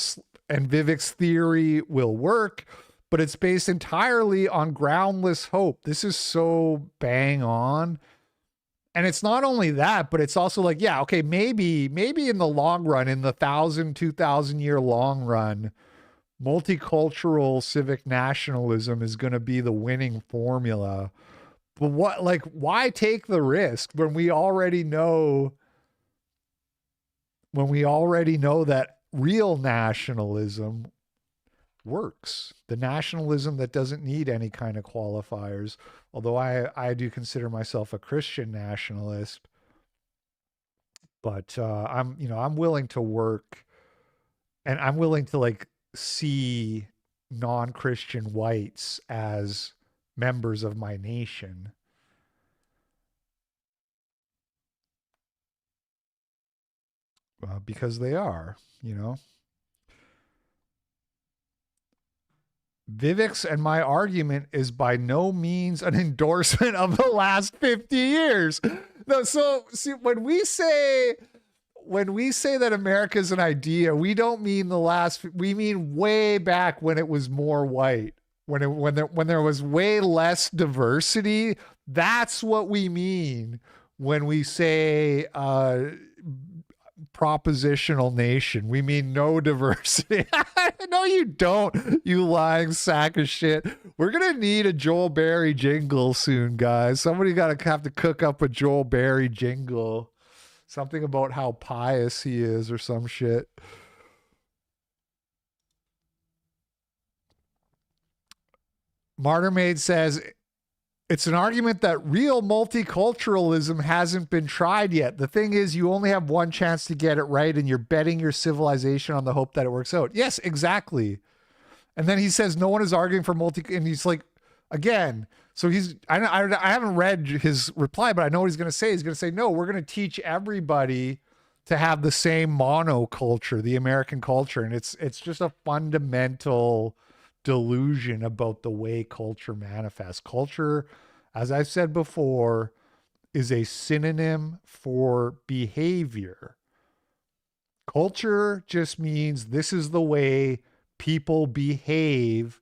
and Vivek's theory will work, but it's based entirely on groundless hope. This is so bang on. And it's not only that, but it's also like, yeah, okay, maybe in the long run, in the 1,000, 2,000 year long run, multicultural civic nationalism is going to be the winning formula. But why take the risk when we already know that real nationalism works? The nationalism that doesn't need any kind of qualifiers. Although I do consider myself a Christian nationalist, but I'm willing to work, and I'm willing to like see non-Christian whites as members of my nation. Because they are, you know. Vivek's and my argument is by no means an endorsement of the last 50 years. No, so see, when we say that America is an idea, we don't mean we mean way back when it was more white, when there was way less diversity. That's what we mean when we say propositional nation. We mean no diversity. No, you don't, you lying sack of shit. We're gonna need a Joel Berry jingle soon, guys. Somebody have to cook up a Joel Berry jingle. Something about how pious he is or some shit. Martyrmaid says, it's an argument that real multiculturalism hasn't been tried yet. The thing is, you only have one chance to get it right, and you're betting your civilization on the hope that it works out. Yes, exactly. And then he says, no one is arguing for and he's like, again, so I haven't read his reply, but I know what he's going to say. He's going to say, no, we're going to teach everybody to have the same monoculture, the American culture. And it's just a fundamental delusion about the way culture manifests. Culture, as I've said before, is a synonym for behavior. Culture just means this is the way people behave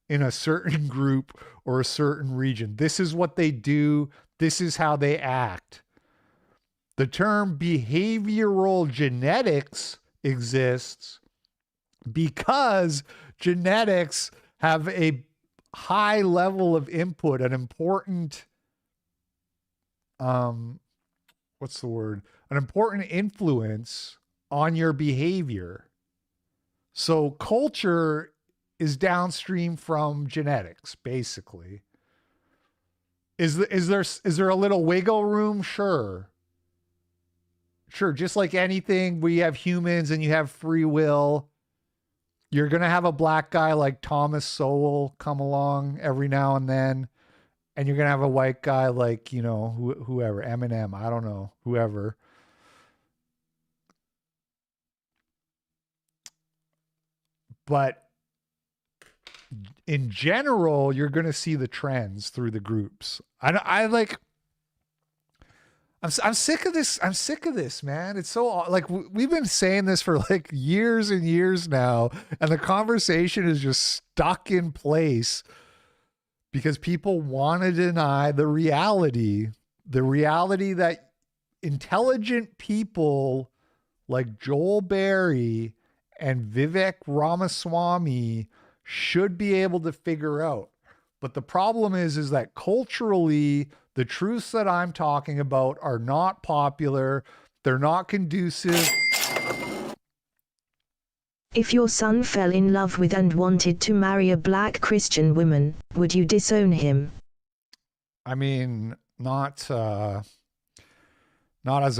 in a certain group or a certain region. This is what they do. This is how they act. The term behavioral genetics exists because genetics have a high level of input, an important, an important influence on your behavior. So culture is downstream from genetics, basically. Is there a little wiggle room? Sure. Just like anything, we have humans and you have free will. You're going to have a black guy like Thomas Sowell come along every now and then. And you're going to have a white guy like, you know, whoever, Eminem, I don't know, whoever. But in general, you're going to see the trends through the groups. I'm sick of this. I'm sick of this, man. It's so like we've been saying this for like years and years now, and the conversation is just stuck in place because people want to deny the reality that intelligent people like Joel Berry and Vivek Ramaswamy should be able to figure out. But the problem is that culturally, the truths that I'm talking about are not popular. They're not conducive. If your son fell in love with and wanted to marry a black Christian woman, would you disown him? I mean, not as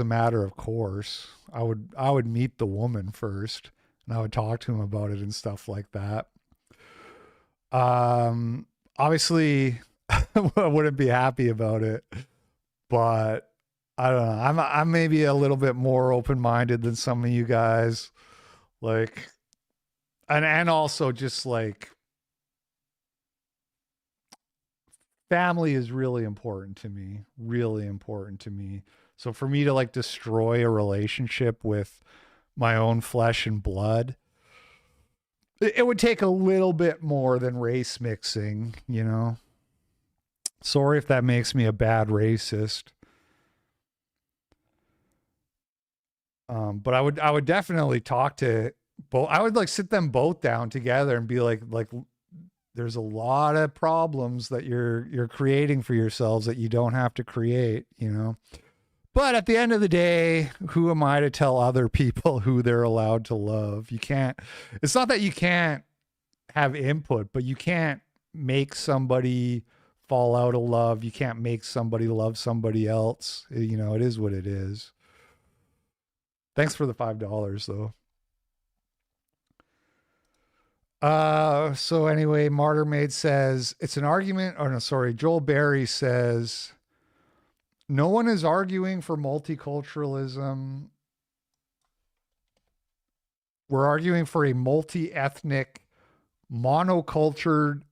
a matter of course. I would meet the woman first, and I would talk to him about it and stuff like that. Obviously, I wouldn't be happy about it, but I don't know. I'm maybe a little bit more open-minded than some of you guys. Like, and also just like family is really important to me, really important to me. So for me to like destroy a relationship with my own flesh and blood, it would take a little bit more than race mixing, you know? Sorry if that makes me a bad racist. But I would definitely talk to both. I would like sit them both down together and be like there's a lot of problems that you're creating for yourselves that you don't have to create, you know? But at the end of the day, who am I to tell other people who they're allowed to love? You can't, it's not that you can't have input, but you can't make somebody fall out of love. You can't make somebody love somebody else. You know, it is what it is. Thanks for the $5 though. So anyway, Martyr Maid says it's an argument. Oh no, sorry. Joel Berry says no one is arguing for multiculturalism. We're arguing for a multi-ethnic, monocultured,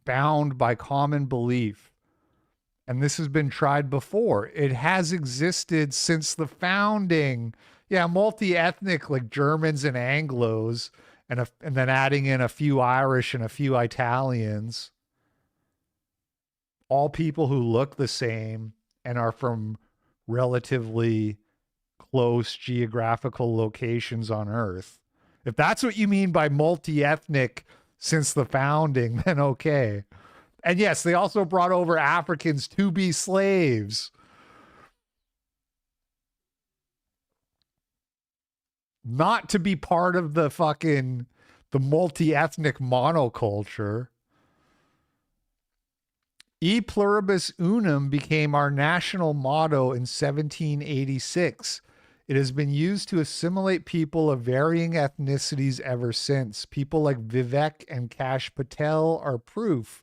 bound by common belief. And this has been tried before. It has existed since the founding. Yeah, multi-ethnic, like Germans and Anglos, and then adding in a few Irish and a few Italians. All people who look the same and are from relatively close geographical locations on Earth. If that's what you mean by multi-ethnic since the founding, then okay. And yes, they also brought over Africans to be slaves. Not to be part of the multi-ethnic monoculture. E pluribus unum became our national motto in 1786. It has been used to assimilate people of varying ethnicities ever since. People like Vivek and Kash Patel are proof.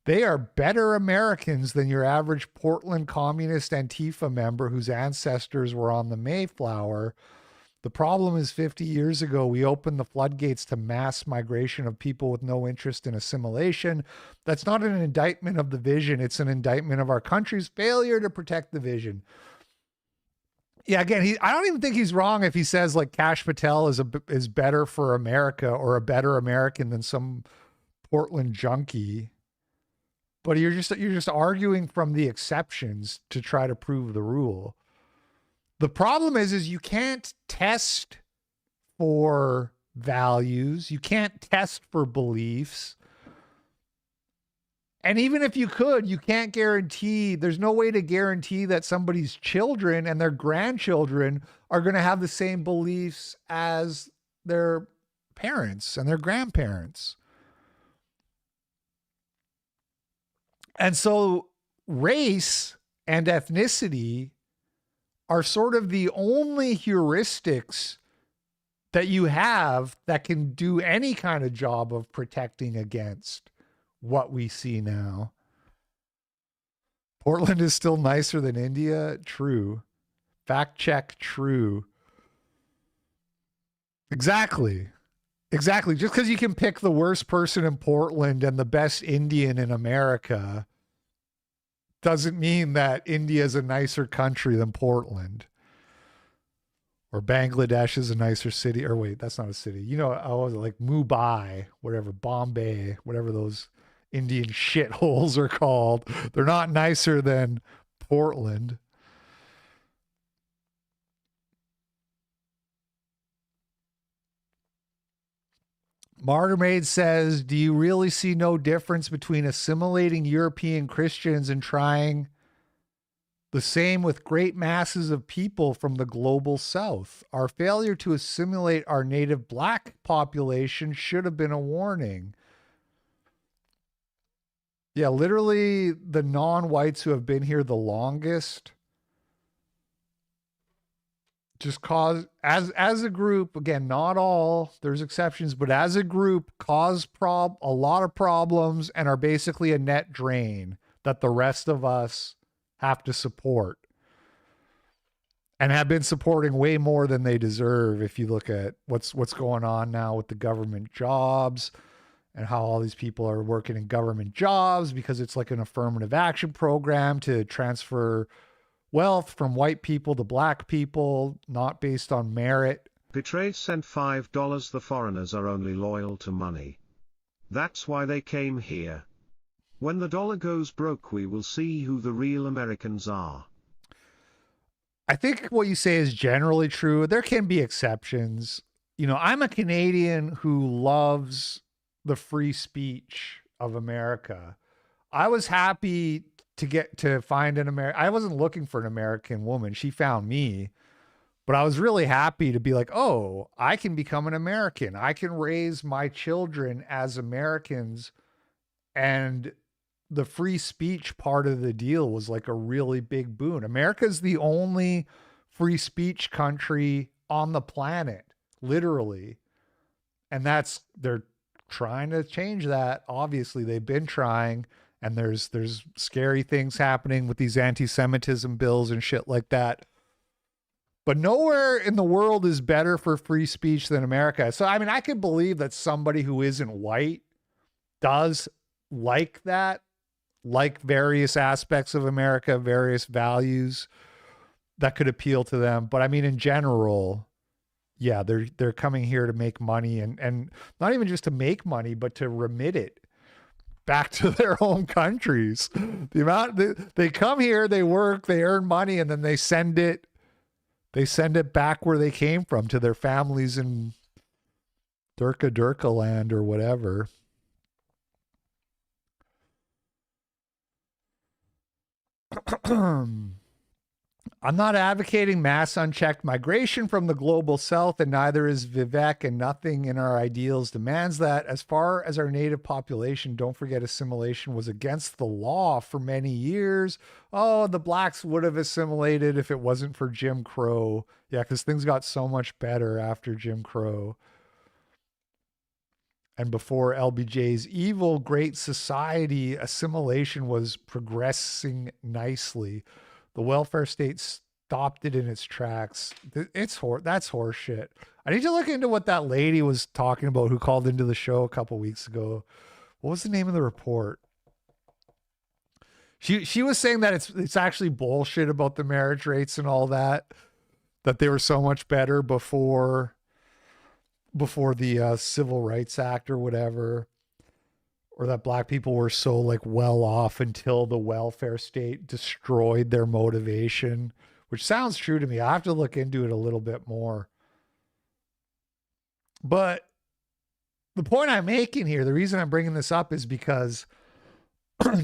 They are better Americans than your average Portland communist Antifa member whose ancestors were on the Mayflower. The problem is 50 years ago, we opened the floodgates to mass migration of people with no interest in assimilation. That's not an indictment of the vision. It's an indictment of our country's failure to protect the vision. Yeah, again, I don't even think he's wrong if he says like Kash Patel is better for America or a better American than some Portland junkie. But you're just arguing from the exceptions to try to prove the rule. The problem is you can't test for values. You can't test for beliefs. And even if you could, you can't guarantee, there's no way to guarantee that somebody's children and their grandchildren are going to have the same beliefs as their parents and their grandparents. And so race and ethnicity are sort of the only heuristics that you have that can do any kind of job of protecting against what we see now. Portland is still nicer than India. True. Fact check. True. Exactly. Exactly. Just because you can pick the worst person in Portland and the best Indian in America doesn't mean that India is a nicer country than Portland. Or Bangladesh is a nicer city. Or wait, that's not a city. You know, like Mumbai, whatever, Bombay, whatever those Indian shitholes are called. They're not nicer than Portland. Martyr Maid says, do you really see no difference between assimilating European Christians and trying the same with great masses of people from the global south? Our failure to assimilate our native black population should have been a warning. Yeah, literally the non-whites who have been here the longest just cause, as a group, again, not all, there's exceptions, but as a group, cause a lot of problems and are basically a net drain that the rest of us have to support. And have been supporting way more than they deserve if you look at what's going on now with the government jobs and how all these people are working in government jobs because it's like an affirmative action program to transfer wealth from white people to black people, not based on merit. Betrayed sent $5. The foreigners are only loyal to money. That's why they came here. When the dollar goes broke, we will see who the real Americans are. I think what you say is generally true. There can be exceptions. You know, I'm a Canadian who loves the free speech of America. I was happy to find an American. I wasn't looking for an American woman. She found me, but I was really happy to be like, oh, I can become an American. I can raise my children as Americans. And the free speech part of the deal was like a really big boon. America's the only free speech country on the planet, literally. And they're trying to change that. Obviously, they've been trying, and there's scary things happening with these anti-Semitism bills and shit like that. But nowhere in the world is better for free speech than America. So, I mean, I could believe that somebody who isn't white does like that, like various aspects of America, various values that could appeal to them. But I mean, in general, yeah, they're coming here to make money, and not even just to make money, but to remit it back to their home countries. The amount they come here, they work, they earn money, and then they send it back where they came from, to their families in Durka land or whatever. I'm not advocating mass unchecked migration from the global south, and neither is Vivek, and nothing in our ideals demands that. As far as our native population, don't forget assimilation was against the law for many years. Oh, the blacks would have assimilated if it wasn't for Jim Crow. Yeah, because things got so much better after Jim Crow. And before LBJ's evil Great Society, assimilation was progressing nicely. The welfare state stopped it in its tracks. That's horse shit. I need to look into what that lady was talking about who called into the show a couple weeks ago. What was the name of the report? She was saying that it's actually bullshit about the marriage rates and all that they were so much better before the Civil Rights Act or whatever. Or that black people were so like well off until the welfare state destroyed their motivation, which sounds true to me. I have to look into it a little bit more. But the point I'm making here, the reason I'm bringing this up is because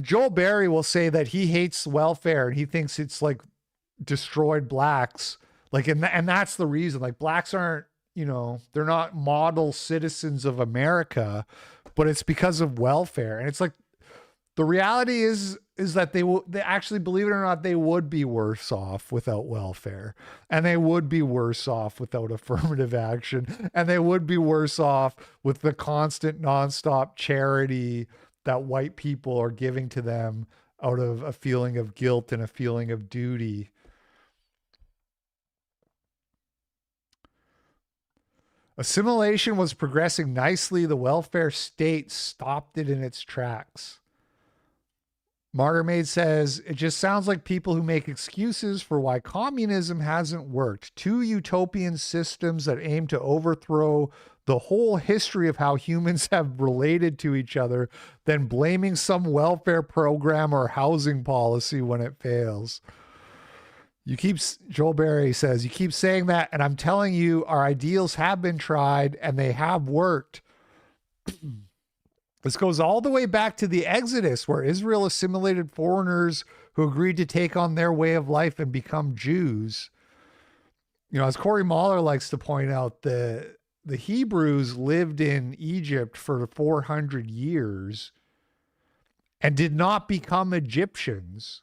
Joel Berry will say that he hates welfare and he thinks it's like destroyed blacks. Like, and that's the reason, like blacks aren't, they're not model citizens of America, but it's because of welfare. And it's like, the reality is that they actually, believe it or not, they would be worse off without welfare, and they would be worse off without affirmative action, and they would be worse off with the constant nonstop charity that white people are giving to them out of a feeling of guilt and a feeling of duty. Assimilation was progressing nicely. The welfare state stopped it in its tracks. Martyrmaid says, it just sounds like people who make excuses for why communism hasn't worked. Two utopian systems that aim to overthrow the whole history of how humans have related to each other, then blaming some welfare program or housing policy when it fails. Joel Berry says, you keep saying that, and I'm telling you, our ideals have been tried and they have worked. This goes all the way back to the Exodus, where Israel assimilated foreigners who agreed to take on their way of life and become Jews. As Corey Mahler likes to point out, the Hebrews lived in Egypt for 400 years and did not become Egyptians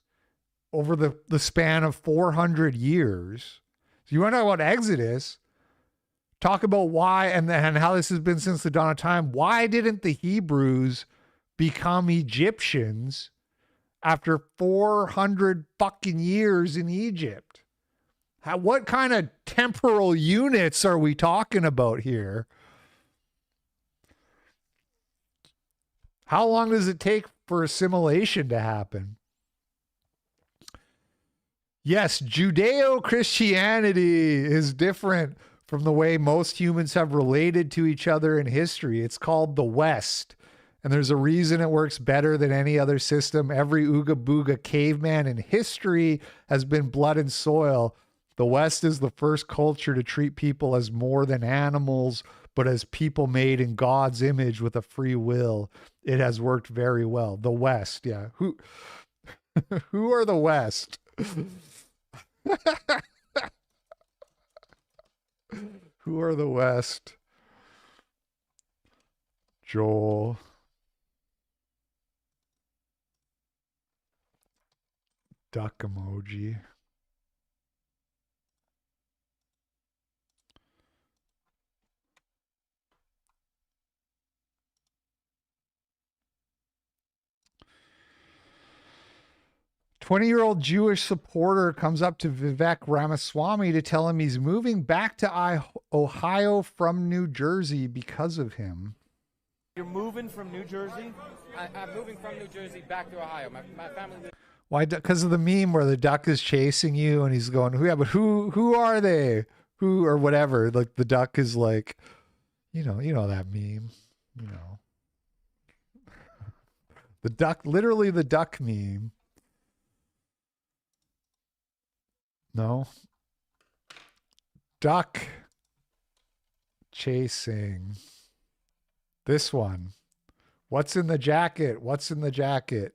over the span of 400 years. So you want to talk about Exodus, talk about why and how this has been since the dawn of time. Why didn't the Hebrews become Egyptians after 400 fucking years in Egypt? What kind of temporal units are we talking about here? How long does it take for assimilation to happen? Yes, Judeo-Christianity is different from the way most humans have related to each other in history. It's called the West, and there's a reason it works better than any other system. Every Ooga Booga caveman in history has been blood and soil. The West is the first culture to treat people as more than animals, but as people made in God's image with a free will. It has worked very well. The West, yeah. Who are the West? Who are the West? Joel. Duck emoji. 20-year-old Jewish supporter comes up to Vivek Ramaswamy to tell him he's moving back to Ohio from New Jersey because of him. You're moving from New Jersey? I'm moving from New Jersey back to Ohio. My family lives. Why? Because of the meme where the duck is chasing you and he's going, yeah, but who are they? Who or whatever. Like the duck is like, you know that meme, you know. The duck, literally the duck meme. No. Duck chasing. This one. What's in the jacket? What's in the jacket?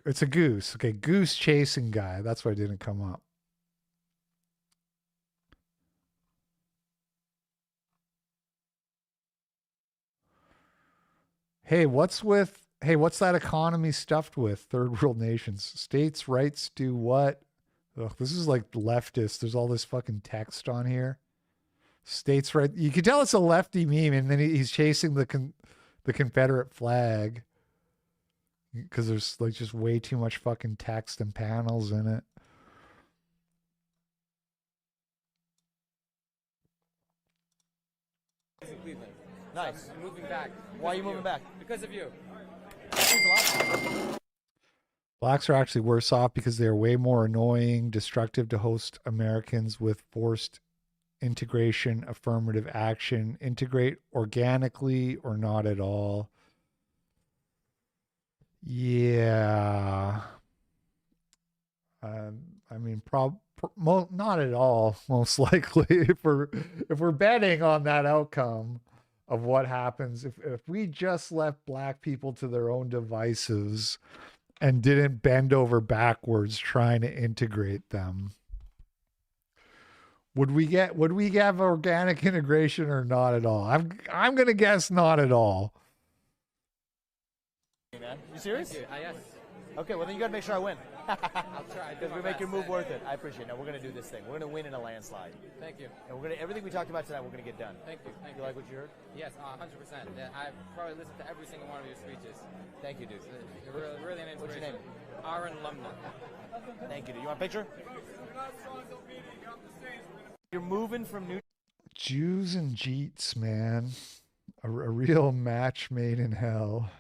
It's a goose. Okay, goose chasing guy. That's why it didn't come up. Hey, what's that economy stuffed with? Third world nations. States' rights do what? Ugh, this is like leftist. There's all this fucking text on here. States' right. You can tell it's a lefty meme, and then he's chasing the Confederate flag because there's like just way too much fucking text and panels in it. Nice. I'm moving back. Why are you moving back? Because of you. Blacks are actually worse off because they are way more annoying, destructive to host Americans with forced integration, affirmative action, integrate organically or not at all. Yeah. I mean, not at all, most likely. If we're betting on that outcome of what happens, if we just left black people to their own devices and didn't bend over backwards trying to integrate them, would we have organic integration or not at all? I'm gonna guess not at all. Hey, man. You serious? Thank you. Yes. Okay, well then you gotta make sure I win. I'll try. Because we make your move worth it. I appreciate it. Now we're gonna do this thing. We're gonna win in a landslide. Thank you. And we're gonna everything we talked about tonight. We're gonna get done. Thank you. You like what you heard? Yes, 100%. I've probably listened to every single one of your speeches. Thank you, dude. You're really an inspiration. What's your name? Aaron Lumna. Thank you, dude. You want a picture? You're moving from New Jews and Jeets, man. A real match made in hell.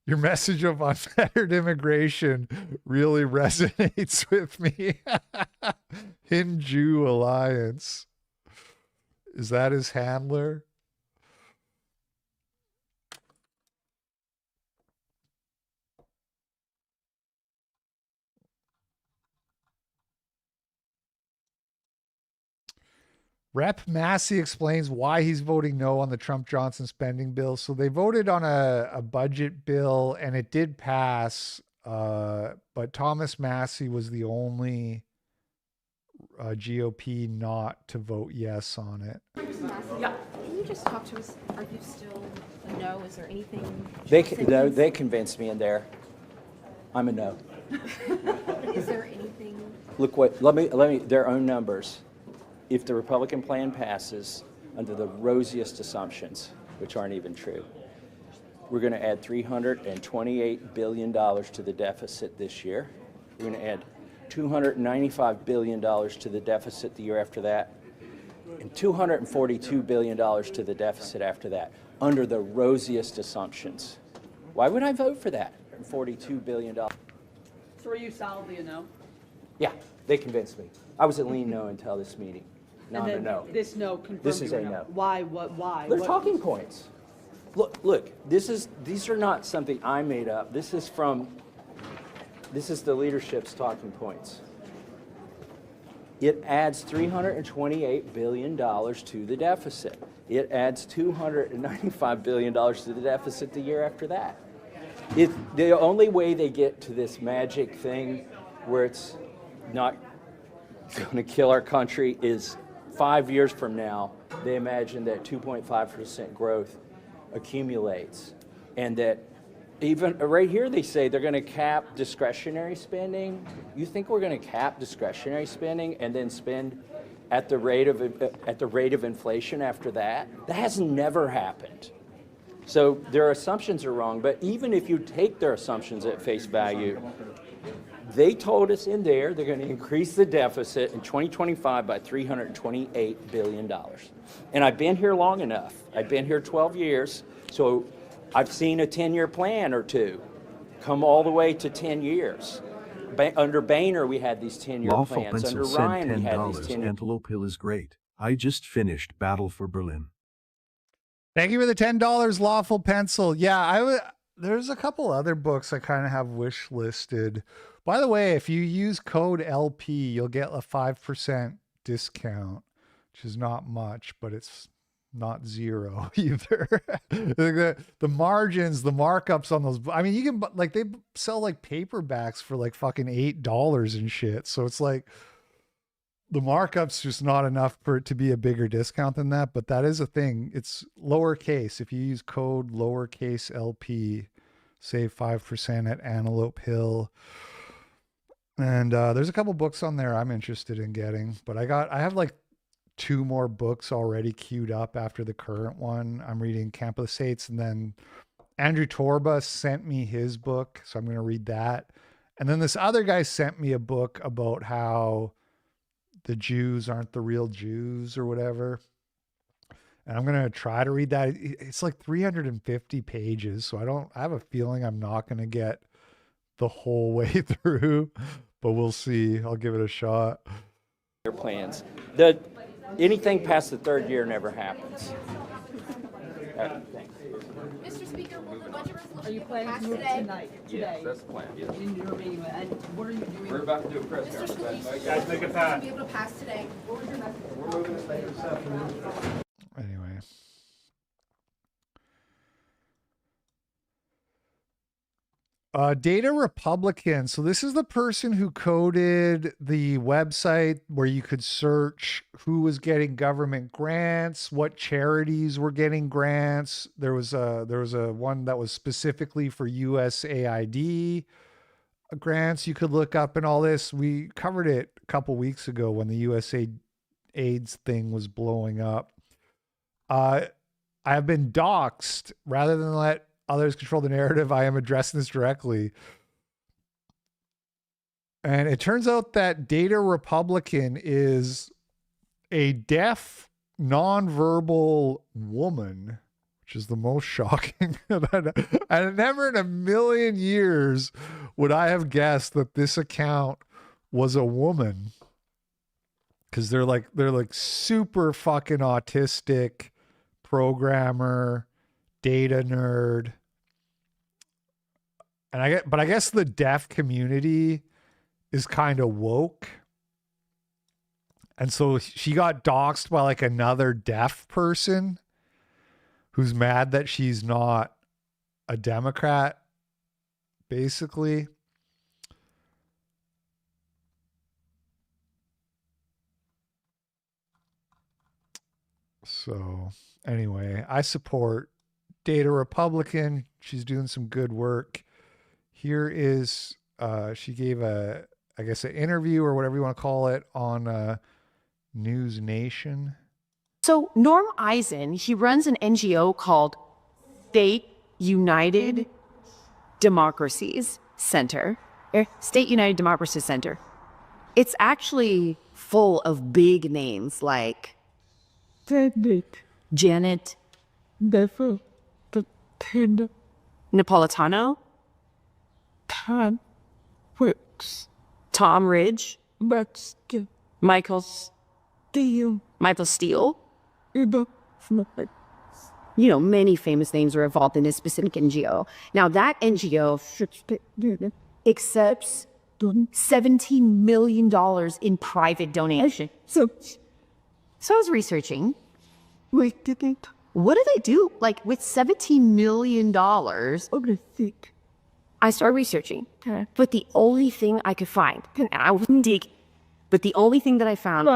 Your message of unfettered immigration really resonates with me. Hindu Alliance. Is that his handler? Rep. Massie explains why he's voting no on the Trump-Johnson spending bill. So they voted on a budget bill and it did pass, but Thomas Massie was the only GOP not to vote yes on it. Yeah. Can you just talk to us? Are you still a no? Is there anything? They convinced me in there. I'm a no. Is there anything? Look what, let me, their own numbers. If the Republican plan passes under the rosiest assumptions, which aren't even true, we're going to add $328 billion to the deficit this year. We're going to add $295 billion to the deficit the year after that, and $242 billion to the deficit after that, under the rosiest assumptions. Why would I vote for that? $42 billion. So are you solidly a no? Yeah, they convinced me. I was at lean no until this meeting. Now I'm a no. This no confirmed. This is a no. Why? Why? They're talking points. Look. These are not something I made up. This is the leadership's talking points. It adds $328 billion to the deficit. It adds $295 billion to the deficit the year after that. The only way they get to this magic thing where it's not going to kill our country is 5 years from now, they imagine that 2.5% growth accumulates. And that even right here, they say they're going to cap discretionary spending. You think we're going to cap discretionary spending and then spend at the rate of inflation after that? That has never happened. So their assumptions are wrong, but even if you take their assumptions at face value, they told us in there they're going to increase the deficit in 2025 by $328 billion. And I've been here long enough. I've been here 12 years, so I've seen a 10-year plan or two come all the way to 10 years. Under Boehner, we had these 10-year Lawful plans. Under Pencil Ryan, sent we had these $10. 10-year Antelope Hill is great. I just finished Battle for Berlin. Thank you for the $10, Lawful Pencil. Yeah, there's a couple other books I kind of have wish listed. By the way, if you use code LP, you'll get a 5% discount, which is not much, but it's not zero either. the margins, the markups on those, I mean, you can, like, they sell like paperbacks for like fucking $8 and shit. So it's like the markup's just not enough for it to be a bigger discount than that. But that is a thing. It's lowercase. If you use code lowercase LP, save 5% at Antelope Hill. And there's a couple books on there I'm interested in getting, but I have like 2 more books already queued up after the current one. I'm reading Camp of the Saints, and then Andrew Torba sent me his book, so I'm going to read that. And then this other guy sent me a book about how the Jews aren't the real Jews or whatever. And I'm going to try to read that. It's like 350 pages, so I have a feeling I'm not going to get the whole way through, but we'll see. I'll give it a shot. Their plans. Anything past the 3rd year never happens. Mr. Speaker, will the budget Are you resolution planning pass to move today? tonight? Yes, that's the plan, yes. In your meeting, and what are you doing? We're about to do a press Mr. conference. Speaker, Guys, make it fast. be able to pass today. What was your message? We're moving this later this afternoon. Anyway. Data Republican. So this is the person who coded the website where you could search who was getting government grants, what charities were getting grants. There was a one that was specifically for USAID grants you could look up and all this. We covered it a couple weeks ago when the USAID thing was blowing up. I have been doxxed. Rather than let others control the narrative, I am addressing this directly. And it turns out that Data Republican is a deaf, nonverbal woman, which is the most shocking. And never in a million years would I have guessed that this account was a woman. Because they're like super fucking autistic programmer, data nerd. And I guess the deaf community is kind of woke. And so she got doxxed by like another deaf person who's mad that she's not a Democrat, basically. So anyway, I support Data Republican. She's doing some good work. Here is, she gave I guess an interview or whatever you want to call it on News Nation. So Norm Eisen, he runs an NGO called State United Democracies Center, State United Democracy Center. It's actually full of big names like Janet Napolitano, Tom Ridge, Michael Steele. You know, many famous names are involved in this specific NGO. Now, that NGO accepts $17 million in private donation. So I was researching. What do they do? Like, with $17 million, I started researching. But the only thing I could find, and I wasn't digging, but the only thing that I found,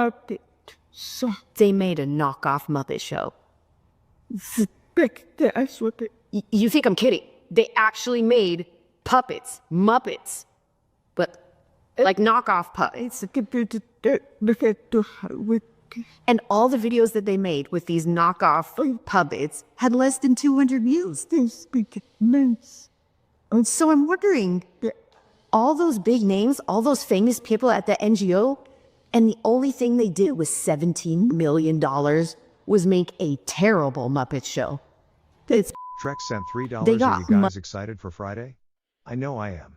they made a knockoff Muppet show. You think I'm kidding? They actually made puppets, Muppets, but like knockoff puppets. And all the videos that they made with these knockoff puppets had less than 200 views. And so I'm wondering, all those big names, all those famous people at the NGO, and the only thing they did was $17 million was make a terrible Muppet show. It's Trek sent $3. They Are got you guys excited for Friday? I know I am.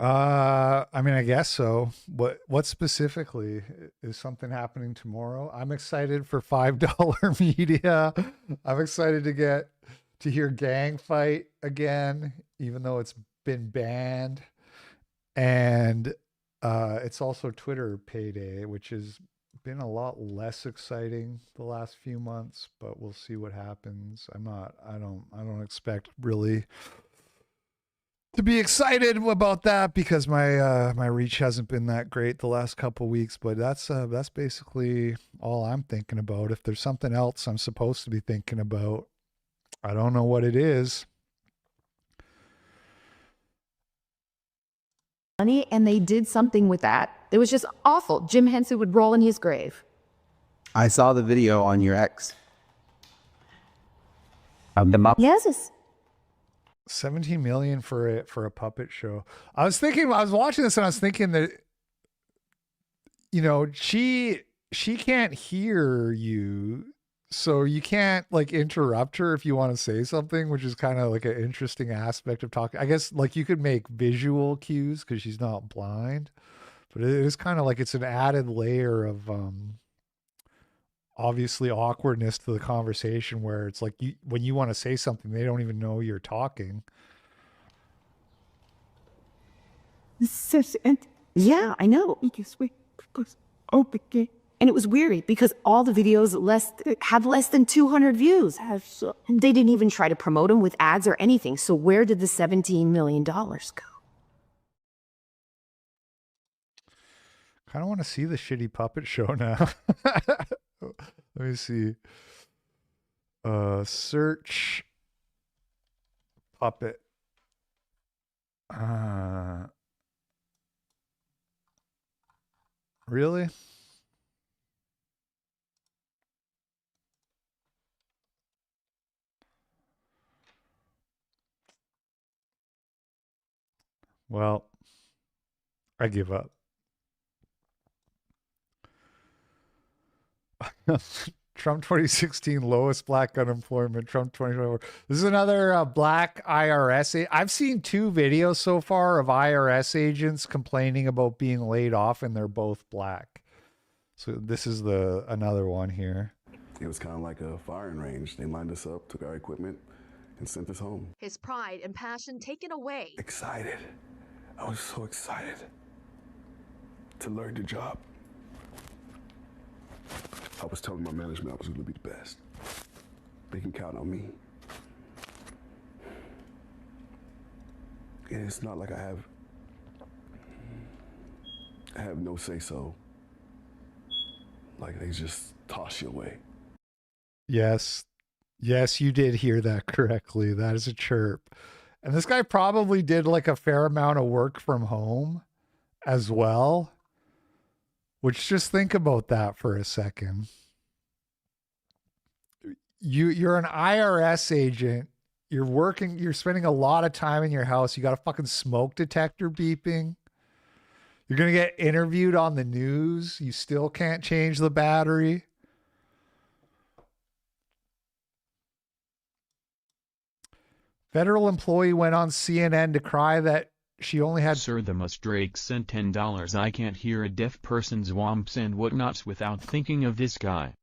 I mean, I guess so. What specifically is something happening tomorrow? I'm excited for $5 media. I'm excited to hear gang fight again, even though it's been banned. And it's also Twitter payday, which has been a lot less exciting the last few months, but we'll see what happens. I don't expect really to be excited about that because my reach hasn't been that great the last couple weeks, but that's basically all I'm thinking about. If there's something else I'm supposed to be thinking about, I don't know what it is. Money, and they did something with that. It was just awful. Jim Henson would roll in his grave. I saw the video on your ex. Of the Muppet. Yes. 17 million for a puppet show. I was watching this and I was thinking that, you know, she can't hear you, so you can't like interrupt her if you want to say something, which is kind of like an interesting aspect of talking. I guess like you could make visual cues because she's not blind, but it is kind of like it's an added layer of obviously awkwardness to the conversation where it's like when you want to say something, they don't even know you're talking. Yeah, I know. And it was weird because all the videos have less than 200 views. They didn't even try to promote them with ads or anything. So where did the $17 million go? Kind of want to see the shitty puppet show now. Let me see. Search puppet. Really? Well, I give up. Trump 2016 lowest black unemployment. Trump 2024. This is another black IRS. I've seen 2 videos so far of IRS agents complaining about being laid off, and they're both black. So this is another one here. It was kind of like a firing range. They lined us up, took our equipment, and sent us home. His pride and passion taken away. Excited. I was so excited to learn the job. I was telling my management I was going to be the best. They can count on me. And it's not like I have no say-so. Like they just toss you away. Yes, you did hear that correctly. That is a chirp. And this guy probably did like a fair amount of work from home as well. Which, just think about that for a second. You're an IRS agent. You're spending a lot of time in your house. You got a fucking smoke detector beeping. You're going to get interviewed on the news. You still can't change the battery. Federal employee went on CNN to cry that she only had... Sir, the Musk-Drake sent $10. I can't hear a deaf person's whomps and whatnots without thinking of this guy.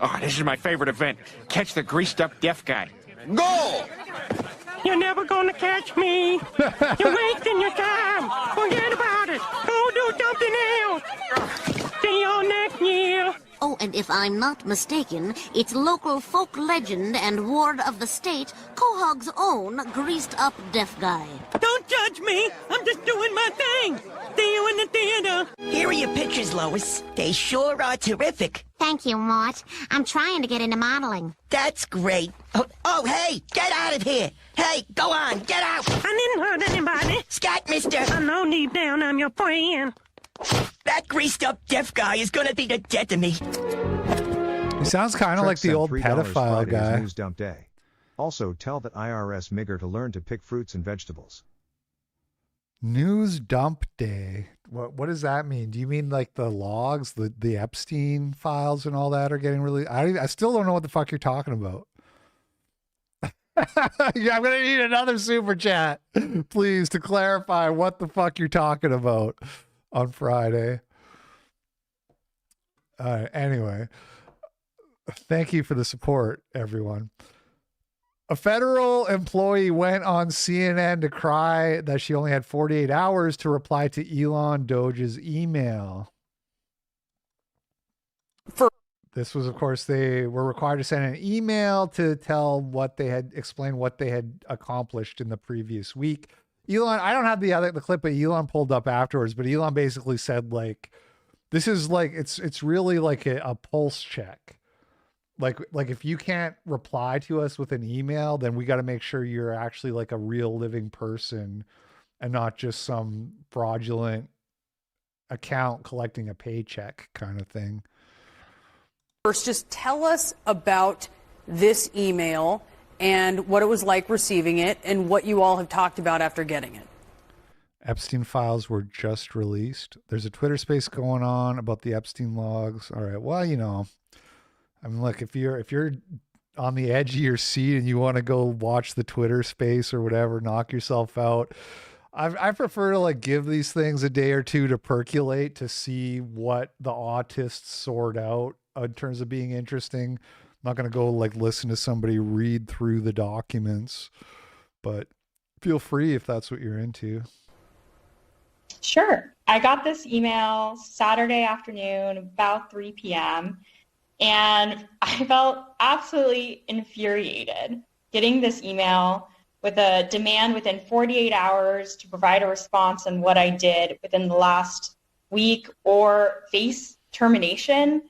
Oh, this is my favorite event. Catch the greased-up deaf guy. Go! You're never gonna catch me. You're wasting your time. Forget about it. Go do something else. See you next year. Oh, and if I'm not mistaken, it's local folk legend and ward of the state, Quahog's own greased-up deaf guy. Don't Don't judge me. I'm just doing my thing. See you in the theater. Here are your pictures, Lois. They sure are terrific. Thank you, Mort. I'm trying to get into modeling. That's great. Oh, hey, get out of here. Hey, go on, get out. I didn't hurt anybody. Scat, mister. I know deep down I'm your friend. That greased up deaf guy is gonna be the death of me. He sounds kind of like the old $3 pedophile Friday is guy. News dump day. Also tell that IRS Migger to learn to pick fruits and vegetables. News dump day. What does that mean? Do you mean like the logs, the Epstein files and all that are getting released? I still don't know what the fuck you're talking about. Yeah, I'm gonna need another super chat, please, to clarify what the fuck you're talking about on Friday. All right. Anyway, thank you for the support, everyone. A federal employee went on CNN to cry that she only had 48 hours to reply to Elon Doge's email. This was, of course, they were required to send an email to tell explain what they had accomplished in the previous week. Elon, I don't have the clip, but Elon pulled up afterwards, but Elon basically said, like, this is like, it's really like a pulse check. Like if you can't reply to us with an email, then we got to make sure you're actually like a real living person and not just some fraudulent account collecting a paycheck kind of thing. First, just tell us about this email and what it was like receiving it and what you all have talked about after getting it. Epstein files were just released. There's a Twitter space going on about the Epstein logs. All right. Well, you know, I mean, look, if you're on the edge of your seat and you want to go watch the Twitter space or whatever, knock yourself out. I prefer to like give these things a day or two to percolate to see what the autists sort out in terms of being interesting. I'm not going to go like listen to somebody read through the documents, but feel free if that's what you're into. Sure. I got this email Saturday afternoon about 3 p.m. and I felt absolutely infuriated getting this email with a demand within 48 hours to provide a response on what I did within the last week or face termination.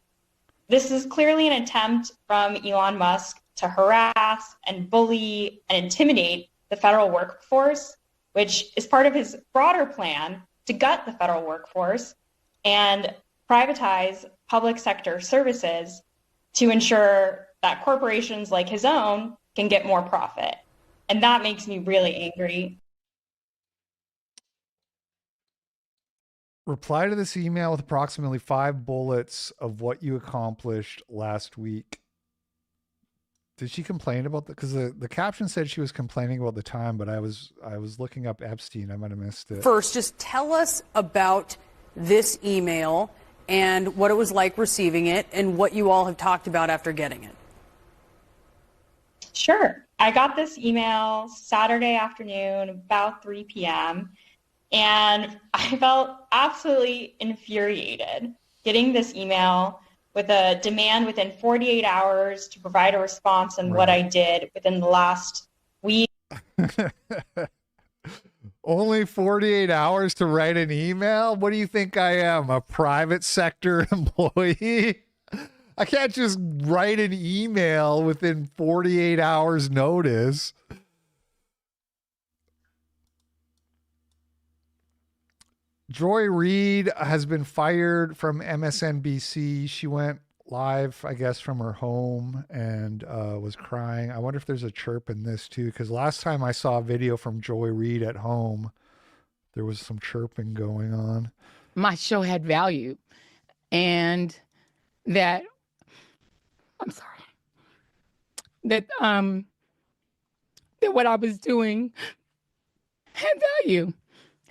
This is clearly an attempt from Elon Musk to harass and bully and intimidate the federal workforce, which is part of his broader plan to gut the federal workforce and privatize public sector services to ensure that corporations like his own can get more profit. And that makes me really angry. Reply to this email with approximately 5 bullets of what you accomplished last week. Did she complain about that? Because the caption said she was complaining about the time, but I was looking up Epstein. I might have missed it. First, just tell us about this email and what it was like receiving it and what you all have talked about after getting it. Sure. I got this email Saturday afternoon about 3 p.m. and I felt absolutely infuriated getting this email with a demand within 48 hours to provide a response on what I did within the last week. Only 48 hours to write an email? What do you think I am, a private sector employee? I can't just write an email within 48 hours notice. Joy Reid has been fired from MSNBC. She went live, I guess, from her home and was crying. I wonder if there's a chirp in this too, because last time I saw a video from Joy Reid at home, there was some chirping going on. My show had value, and that that what I was doing had value.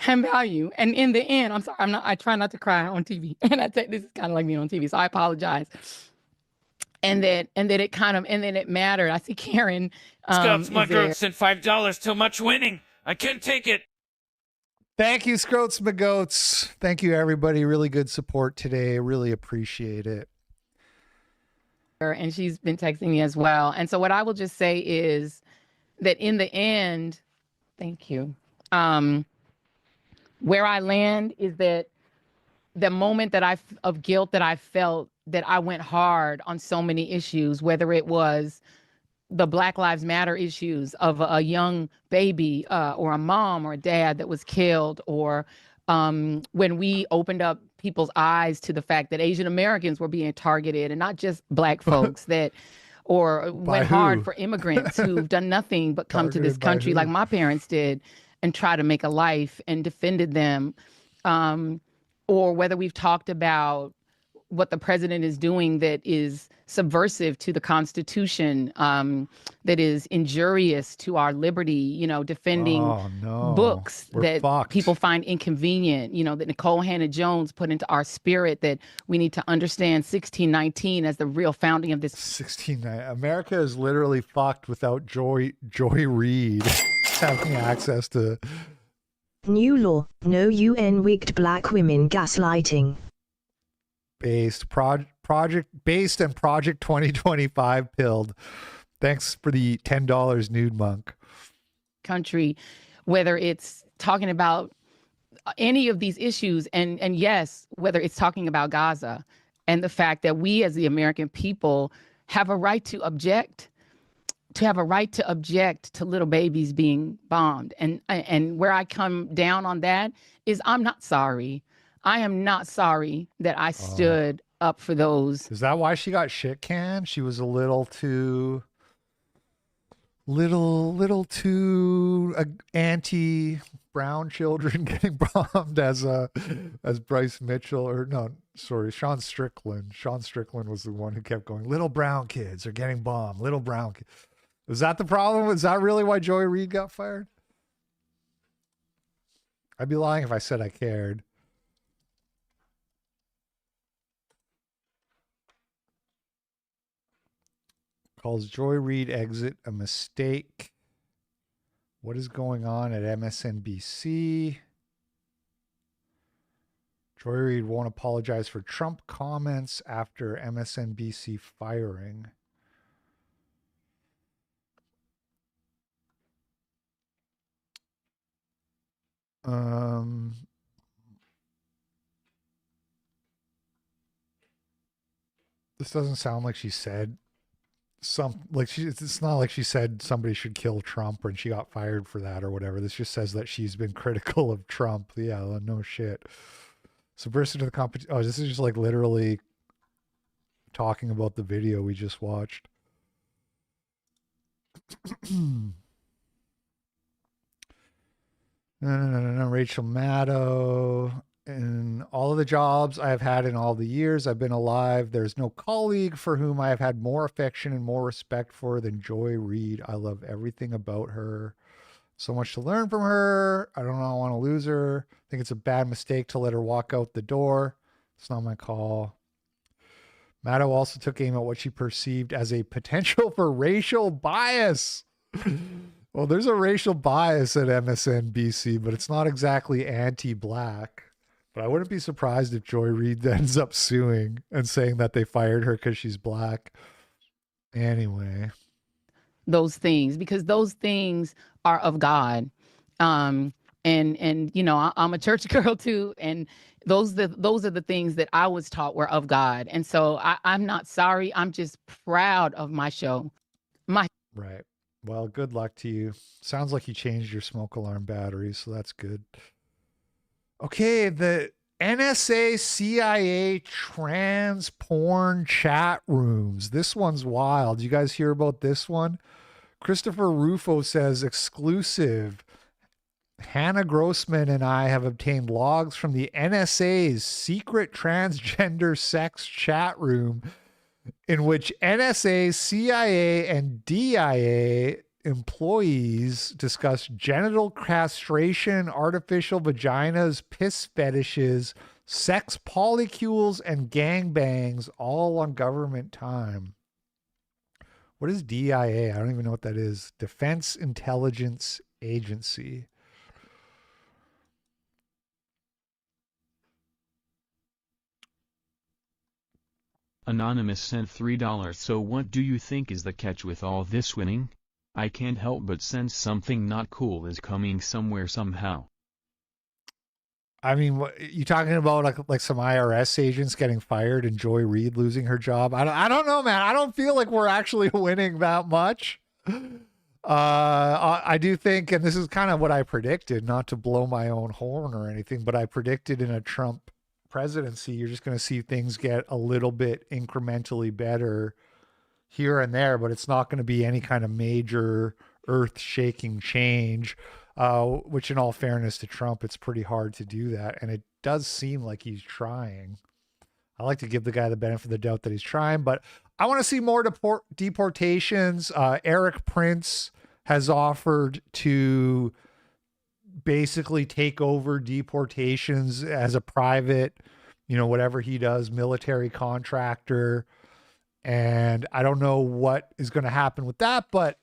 And in the end, I'm sorry, I try not to cry on TV. And this is kind of like me on TV, so I apologize. And then it mattered. I see Karen. Scouts, my girl sent $5. Too much winning. I can't take it. Thank you, Scroats McGoats. Thank you, everybody. Really good support today. Really appreciate it. And she's been texting me as well. And so what I will just say is that in the end, thank you. Where I land is that the moment that of guilt that I felt, that I went hard on so many issues, whether it was the Black Lives Matter issues of a young baby or a mom or a dad that was killed, or when we opened up people's eyes to the fact that Asian Americans were being targeted and not just Black folks, that or went hard for immigrants who've done nothing but come to this country like my parents did and try to make a life and defended them. Or whether we've talked about what the president is doing that is subversive to the Constitution, that is injurious to our liberty, you know, defending books that people find inconvenient, you know, that Nicole Hannah-Jones put into our spirit, that we need to understand 1619 as the real founding of this. 1619. America is literally fucked without Joy Reid having access to. New law, no UN wigged black women gaslighting. Project 2025 pilled. Thanks for the $10, Nude Monk. Country, whether it's talking about any of these issues, and yes, whether it's talking about Gaza and the fact that we as the American people have a right to object, to little babies being bombed. And where I come down on that is I'm not sorry. I am not sorry that I stood up for those. Is that why she got shit canned? She was a little too anti brown children getting bombed as Bryce Mitchell, or no, sorry, Sean Strickland. Sean Strickland was the one who kept going, little brown kids are getting bombed, little brown kids. Was that the problem? Is that really why Joy Reid got fired? I'd be lying if I said I cared. Calls Joy Reid exit a mistake. What is going on at MSNBC? Joy Reid won't apologize for Trump comments after MSNBC firing. This doesn't sound like she said it's not like she said somebody should kill Trump and she got fired for that or whatever. This just says that she's been critical of Trump. Yeah, no shit. Subversive to the competition. Oh, this is just like literally talking about the video we just watched. No, Rachel Maddow. In all of the jobs I have had in all the years I've been alive, there's no colleague for whom I have had more affection and more respect for than Joy Reid. I love everything about her. So much to learn from her. I don't want to lose her. I think it's a bad mistake to let her walk out the door. It's not my call. Maddow also took aim at what she perceived as a potential for racial bias. Well, there's a racial bias at MSNBC, but it's not exactly anti-black. But I wouldn't be surprised if Joy Reid ends up suing and saying that they fired her because she's black. Anyway. Those things, because those things are of God. And you know, I'm a church girl too. And those are the things that I was taught were of God. And so I'm not sorry. I'm just proud of my show. Right. Well, good luck to you. Sounds like you changed your smoke alarm batteries, so that's good. Okay, the NSA, CIA trans porn chat rooms. This one's wild. You guys hear about this one? Christopher Rufo says, exclusive. Hannah Grossman and I have obtained logs from the NSA's secret transgender sex chat room in which NSA, CIA, and DIA employees discuss genital castration, artificial vaginas, piss fetishes, sex polycules, and gangbangs, all on government time. What is DIA? I don't even know what that is. Defense Intelligence Agency. Anonymous sent $3. So what do you think is the catch with all this winning? I can't help but sense something not cool is coming somewhere somehow. I mean, what, you talking about like some IRS agents getting fired and Joy Reid losing her job? I don't know, man. I don't feel like we're actually winning that much. I do think, and this is kind of what I predicted, not to blow my own horn or anything, but I predicted in a Trump presidency, you're just going to see things get a little bit incrementally better here and there, but it's not going to be any kind of major earth-shaking change. Which in all fairness to Trump, it's pretty hard to do that. And it does seem like he's trying. I like to give the guy the benefit of the doubt that he's trying, but I want to see more deportations. Eric Prince has offered to basically take over deportations as a private, whatever he does, military contractor. And I don't know what is going to happen with that, but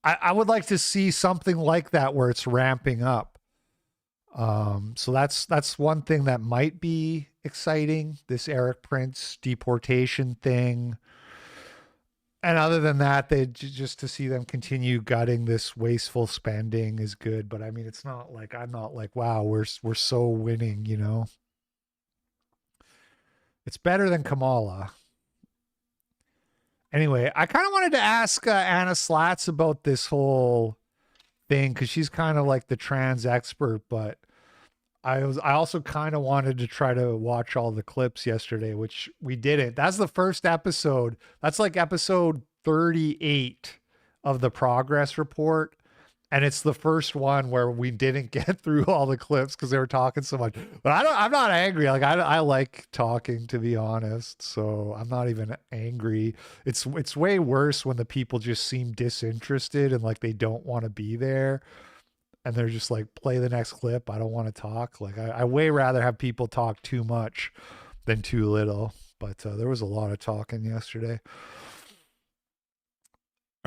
I would like to see something like that where it's ramping up. So that's one thing that might be exciting, this Eric Prince deportation thing. And other than that, just to see them continue gutting this wasteful spending is good. But I mean, it's not like, I'm not like, wow, we're so winning, It's better than Kamala. Anyway, I kind of wanted to ask Anna Slats about this whole thing because she's kind of like the trans expert, but I also kind of wanted to try to watch all the clips yesterday, which we didn't. That's the first episode. That's like episode 38 of the progress report. And it's the first one where we didn't get through all the clips because they were talking so much. But I'm not angry. Like I like talking, to be honest. So I'm not even angry. It's way worse when the people just seem disinterested and like they don't want to be there. And they're just like, play the next clip. I don't want to talk. Like I way rather have people talk too much than too little. But there was a lot of talking yesterday.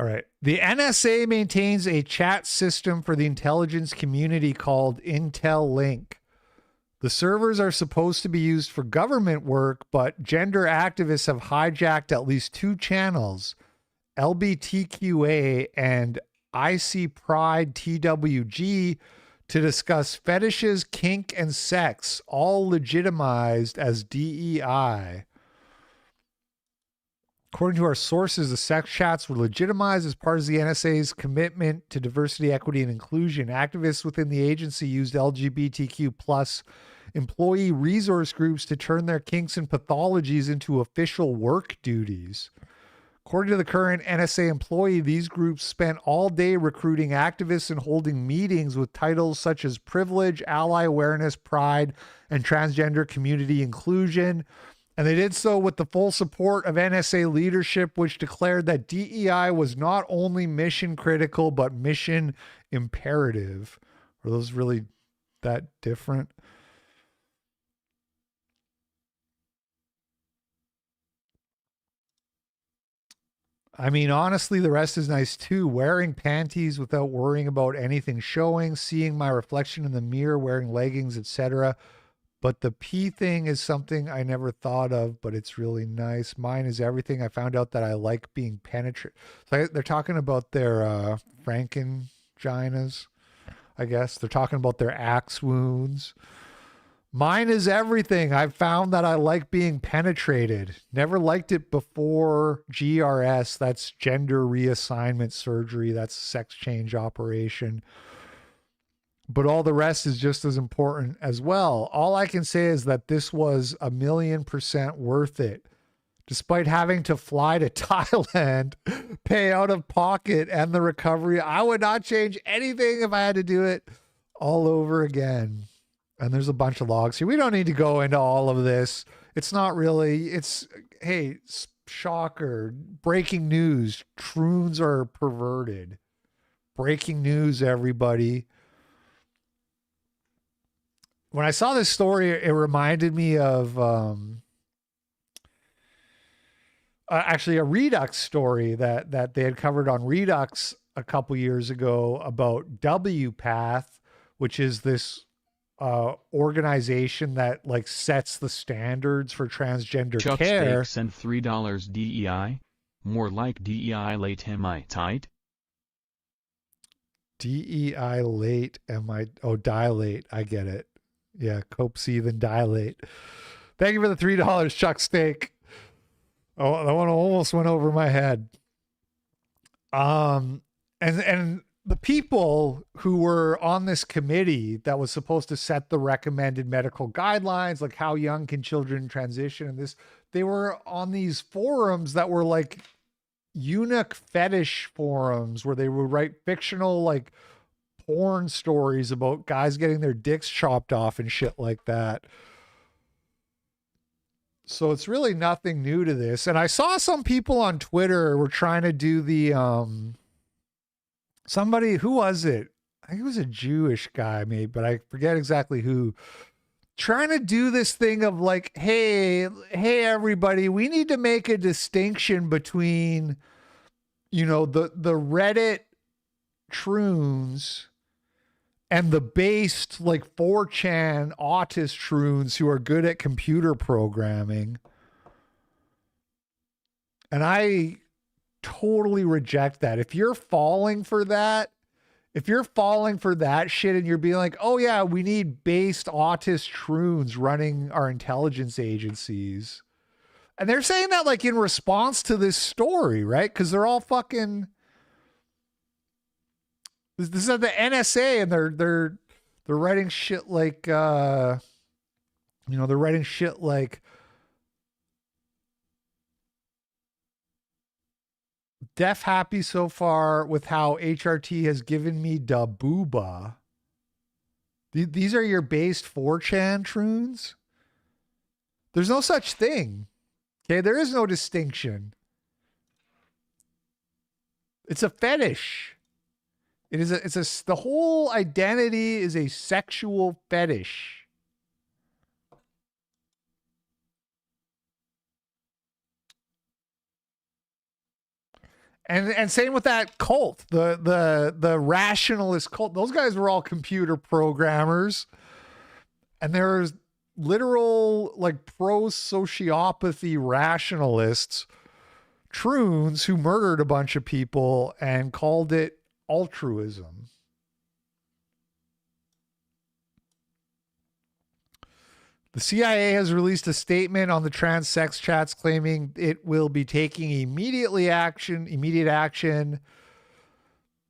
All right. The NSA maintains a chat system for the intelligence community called Intel Link. The servers are supposed to be used for government work, but gender activists have hijacked at least 2 channels, LBTQA and IC Pride TWG, to discuss fetishes, kink, and sex, all legitimized as DEI. According to our sources, the sex chats were legitimized as part of the NSA's commitment to diversity, equity, and inclusion. Activists within the agency used LGBTQ plus employee resource groups to turn their kinks and pathologies into official work duties. According to the current NSA employee, these groups spent all day recruiting activists and holding meetings with titles such as privilege, ally awareness, pride, and transgender community inclusion. And they did so with the full support of NSA leadership, which declared that DEI was not only mission critical, but mission imperative. Are those really that different? I mean, honestly, the rest is nice too. Wearing panties without worrying about anything showing, seeing my reflection in the mirror, wearing leggings, etc. But the P thing is something I never thought of, but it's really nice. Mine is everything. I found out that I like being penetrated. So they're talking about their Frankenginas, I guess. They're talking about their axe wounds. Mine is everything. I've found that I like being penetrated. Never liked it before GRS. That's gender reassignment surgery. That's sex change operation. But all the rest is just as important as well. All I can say is that this was 1,000,000% worth it. Despite having to fly to Thailand, pay out of pocket, and the recovery, I would not change anything if I had to do it all over again. And there's a bunch of logs here. We don't need to go into all of this. It's not really, hey, shocker, breaking news. Troons are perverted. Breaking news, everybody. When I saw this story, it reminded me of actually a Redux story that they had covered on Redux a couple years ago about WPATH, which is this organization that like sets the standards for transgender Chuck care. Steak sent $3 DEI. More like DEI late mi tight? DEI late dilate. I get it. Yeah, cope, seethe, and dilate. Thank you for the $3, Chuck Steak. Oh, that one almost went over my head. And the people who were on this committee that was supposed to set the recommended medical guidelines, like how young can children transition, and this, they were on these forums that were like eunuch fetish forums where they would write fictional like porn stories about guys getting their dicks chopped off and shit like that. So it's really nothing new to this. And I saw some people on Twitter were trying to do the somebody, who was it? I think it was a Jewish guy maybe, but I forget exactly who, trying to do this thing of like, hey everybody, we need to make a distinction between, you know, the Reddit troons and the based like 4chan autist troons who are good at computer programming. And I totally reject that. If you're falling for that, shit and you're being like, oh yeah, we need based autist troons running our intelligence agencies. And they're saying that like in response to this story, right? Because they're all fucking, this is at the NSA, and they're writing shit like they're writing shit like deaf happy so far with how HRT has given me da booba. These are your based 4chan troons. There's no such thing. Okay, there is no distinction. It's a fetish. The whole identity is a sexual fetish. And same with that cult, the rationalist cult. Those guys were all computer programmers. And there's literal like pro-sociopathy rationalists, troons, who murdered a bunch of people and called it altruism. The CIA has released a statement on the trans sex chats claiming it will be taking immediate action.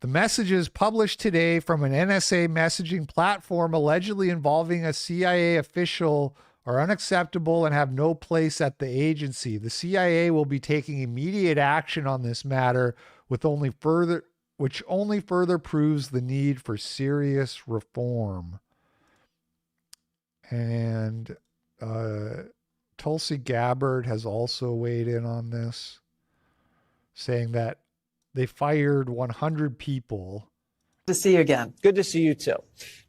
The messages published today from an NSA messaging platform allegedly involving a CIA official are unacceptable and have no place at the agency. The CIA will be taking immediate action on this matter which only further proves the need for serious reform. And Tulsi Gabbard has also weighed in on this, saying that they fired 100 people. To see you again. Good to see you too.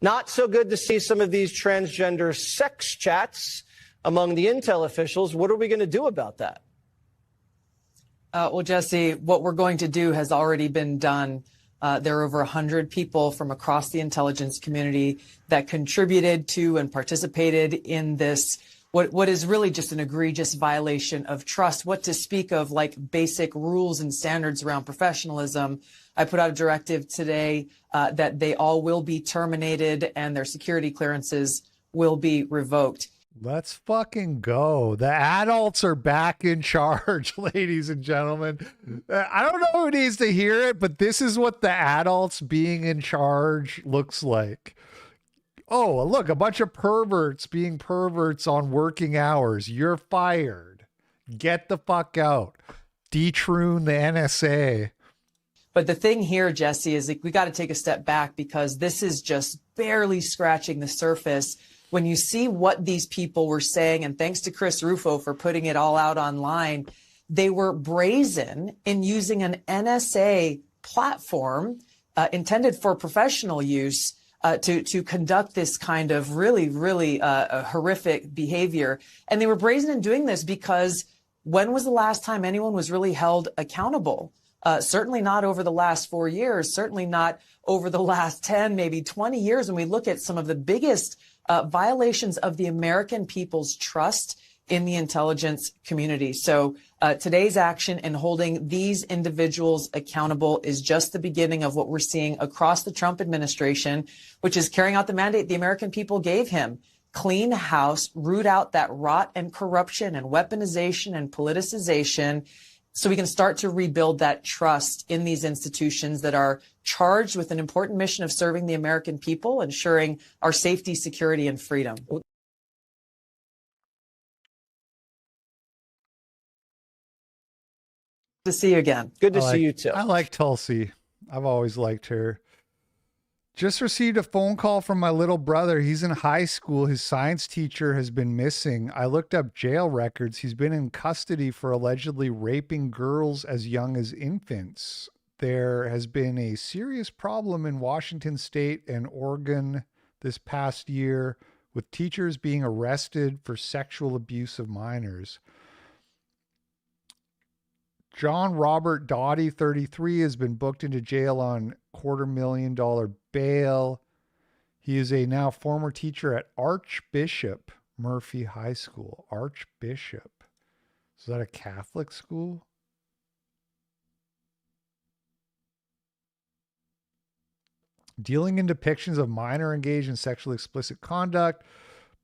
Not so good to see some of these transgender sex chats among the intel officials. What are we going to do about that? Well, Jesse, what we're going to do has already been done. There are over 100 people from across the intelligence community that contributed to and participated in this, what is really just an egregious violation of trust. What to speak of like basic rules and standards around professionalism. I put out a directive today that they all will be terminated and their security clearances will be revoked. Let's fucking go. The adults are back in charge, ladies and gentlemen. I don't know who needs to hear it, but this is what the adults being in charge looks like. Oh, look, a bunch of perverts being perverts on working hours. You're fired. Get the fuck out. Detroon the NSA. But the thing here, Jesse, is like we got to take a step back because this is just barely scratching the surface. When you see what these people were saying, and thanks to Chris Rufo for putting it all out online, they were brazen in using an NSA platform intended for professional use to conduct this kind of really horrific behavior. And they were brazen in doing this because when was the last time anyone was really held accountable? Certainly not over the last 4 years, certainly not over the last 10, maybe 20 years. When we look at some of the biggest violations of the American people's trust in the intelligence community. So today's action in holding these individuals accountable is just the beginning of what we're seeing across the Trump administration, which is carrying out the mandate the American people gave him. Clean house, root out that rot and corruption and weaponization and politicization, so we can start to rebuild that trust in these institutions that are charged with an important mission of serving the American people, ensuring our safety, security, and freedom. To see you again. Good to see you too. I like Tulsi. I've always liked her. Just received a phone call from my little brother. He's in high school. His science teacher has been missing. I looked up jail records. He's been in custody for allegedly raping girls as young as infants. There has been a serious problem in Washington State and Oregon this past year with teachers being arrested for sexual abuse of minors. John Robert Dottie, 33, has been booked into jail on $250,000 bail. He is a now former teacher at Archbishop Murphy High School. Archbishop. Is that a Catholic school? Dealing in depictions of minor engaged in sexually explicit conduct,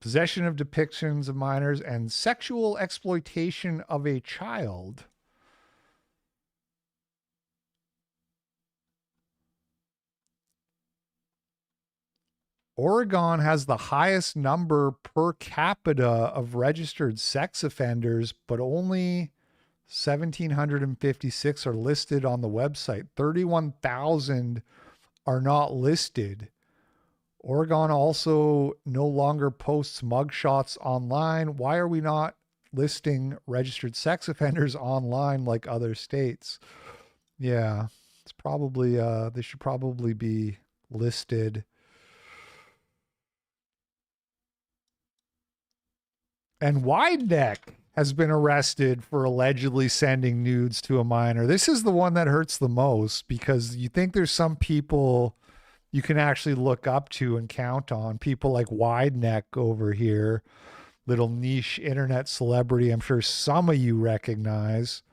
possession of depictions of minors, and sexual exploitation of a child. Oregon has the highest number per capita of registered sex offenders, but only 1,756 are listed on the website. 31,000 are not listed. Oregon also no longer posts mugshots online. Why are we not listing registered sex offenders online like other states? Yeah, it's probably, they should probably be listed. And Wideneck has been arrested for allegedly sending nudes to a minor. This is the one that hurts the most because you think there's some people you can actually look up to and count on. People like Wideneck over here, little niche internet celebrity I'm sure some of you recognize.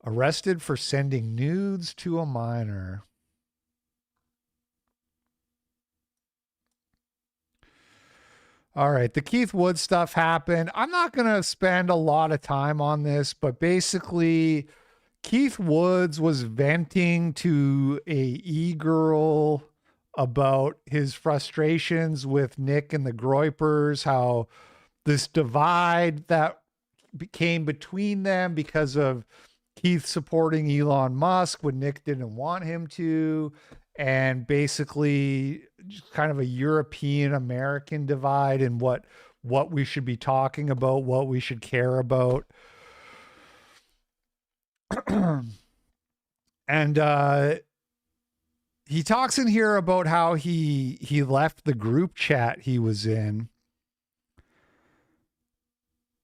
Arrested for sending nudes to a minor. All right, the Keith Wood stuff happened. I'm not going to spend a lot of time on this, but basically Keith Woods was venting to a e-girl about his frustrations with Nick and the Groypers, how this divide that became between them because of Keith supporting Elon Musk when Nick didn't want him to, and basically just kind of a European American divide and what we should be talking about, what we should care about. And he talks in here about how he left the group chat he was in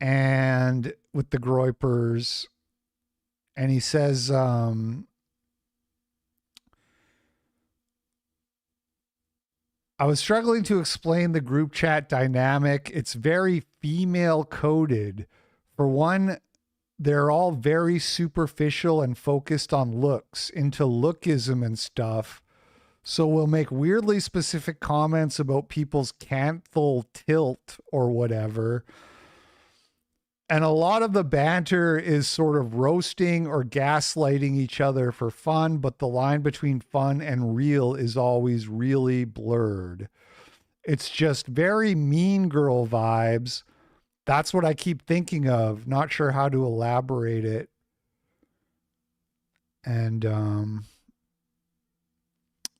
and with the Groypers, and he says I was struggling to explain the group chat dynamic. It's very female coded. For one, they're all very superficial and focused on looks, into lookism and stuff. So we'll make weirdly specific comments about people's canthal tilt or whatever. And a lot of the banter is sort of roasting or gaslighting each other for fun, but the line between fun and real is always really blurred. It's just very Mean Girl vibes. That's what I keep thinking of. Not sure how to elaborate it. And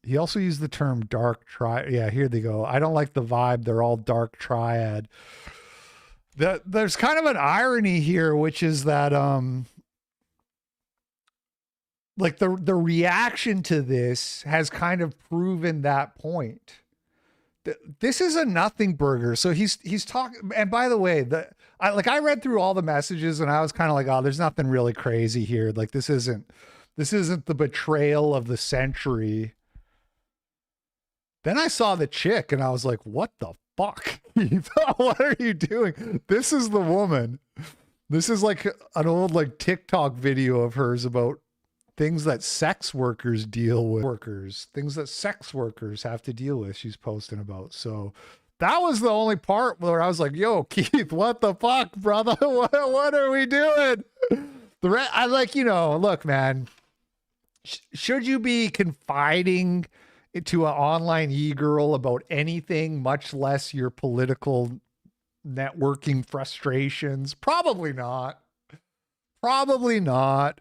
he also used the term dark triad. Yeah, here they go. I don't like the vibe. They're all dark triad. There's kind of an irony here, which is that like the reaction to this has kind of proven that point. This is a nothing burger. So he's talking, and by the way, I read through all the messages and I was kind of like, oh, there's nothing really crazy here. Like this isn't the betrayal of the century. Then I saw the chick and I was like, what the fuck? Keith, what are you doing? This is the woman. This is like an old like TikTok video of hers about things that sex workers deal with. Things that sex workers have to deal with. She's posting about. So that was the only part where I was like, "Yo, Keith, what the fuck, brother? What are we doing?" I like, look, man. Should you be confiding to an online e-girl about anything, much less your political networking frustrations? Probably not. Probably not.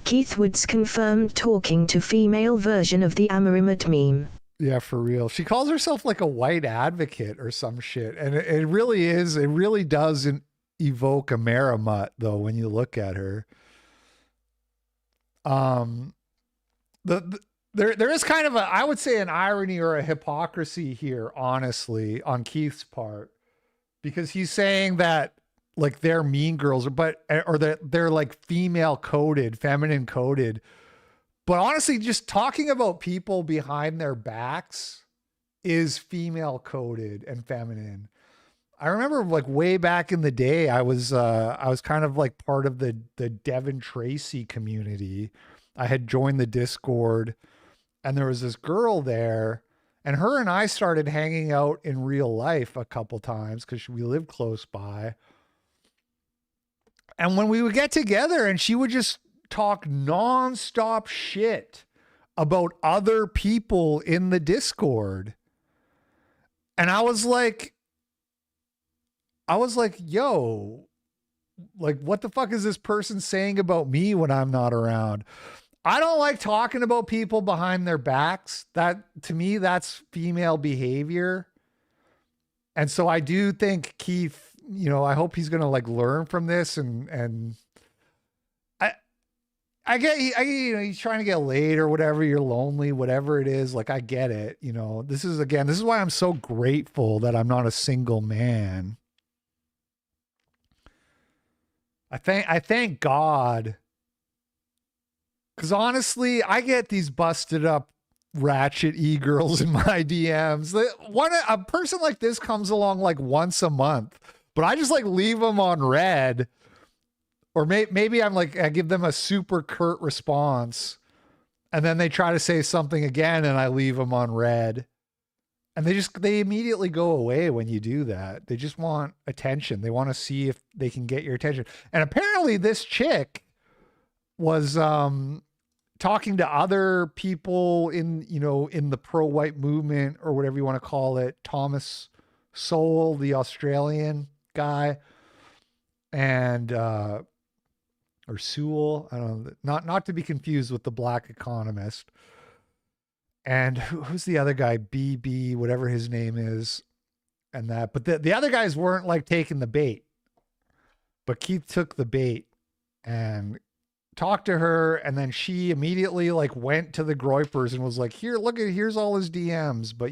Keith Woods confirmed talking to female version of the Amarimut meme. Yeah, for real. She calls herself like a white advocate or some shit. And it really is. It really doesn't evoke a Maramut, though, when you look at her. There is kind of I would say an irony or a hypocrisy here, honestly, on Keith's part, because he's saying that like they're mean girls, or that they're like female coded, feminine coded. But honestly, just talking about people behind their backs is female coded and feminine. I remember like way back in the day, I was kind of like part of the Devin Tracy community. I had joined the Discord, and there was this girl there, and her and I started hanging out in real life a couple times because we lived close by. And when we would get together, and she would just talk nonstop shit about other people in the Discord. And I was like, yo, like, what the fuck is this person saying about me when I'm not around? I don't like talking about people behind their backs. That, to me, that's female behavior. And so I do think Keith, I hope he's going to like learn from this, and I get, he's trying to get laid or whatever. You're lonely, whatever it is. Like, I get it. This is why I'm so grateful that I'm not a single man. I thank God. Because honestly, I get these busted up ratchet e-girls in my DMs. A person like this comes along like once a month, but I just like leave them on red. Or maybe I'm like, I give them a super curt response, and then they try to say something again, and I leave them on red. And they immediately go away when you do that. They just want attention. They want to see if they can get your attention. And apparently this chick was talking to other people in the pro-white movement, or whatever you want to call it. Thomas Sowell, the Australian guy, and or Sewell, I don't know, not to be confused with the Black Economist. And who's the other guy? BB, whatever his name is, and that. But the other guys weren't like taking the bait. But Keith took the bait and talked to her, and then she immediately like went to the Groypers and was like, here's all his DMs. But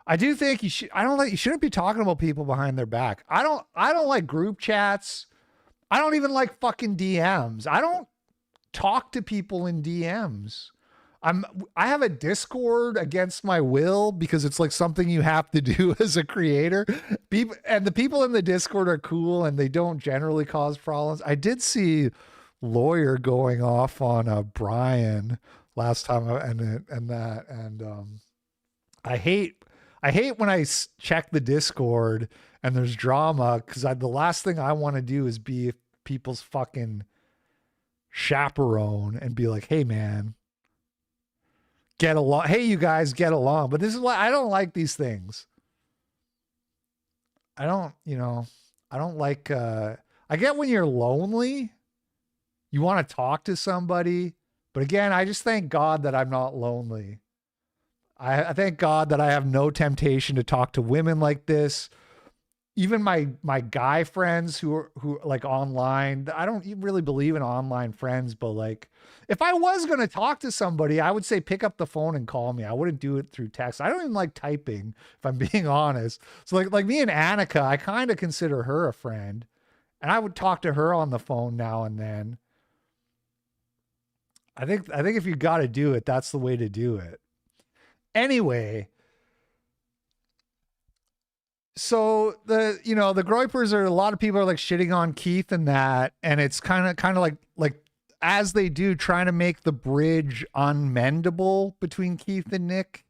I do think you shouldn't be talking about people behind their back. I don't like group chats. I don't even like fucking DMs. I don't talk to people in DMs. I have a Discord against my will because it's like something you have to do as a creator. And the people in the Discord are cool, and they don't generally cause problems. I did see Lawyer going off on Brian last time, and I hate when I check the Discord and there's drama, because the last thing I want to do is be people's fucking chaperone and be like, hey man, get along. Hey, you guys, get along. But this is why I don't like these things. I don't like, I get when you're lonely, you want to talk to somebody. But again, I just thank God that I'm not lonely. I thank God that I have no temptation to talk to women like this. Even my guy friends who like online, I don't really believe in online friends, but like if I was going to talk to somebody, I would say pick up the phone and call me. I wouldn't do it through text. I don't even like typing, if I'm being honest. So like me and Annika, I kind of consider her a friend, and I would talk to her on the phone now and then. I think if you got to do it, that's the way to do it. Anyway, so the Groypers are, a lot of people are like shitting on Keith and that, and it's kind of like as they do, trying to make the bridge unmendable between Keith and Nick,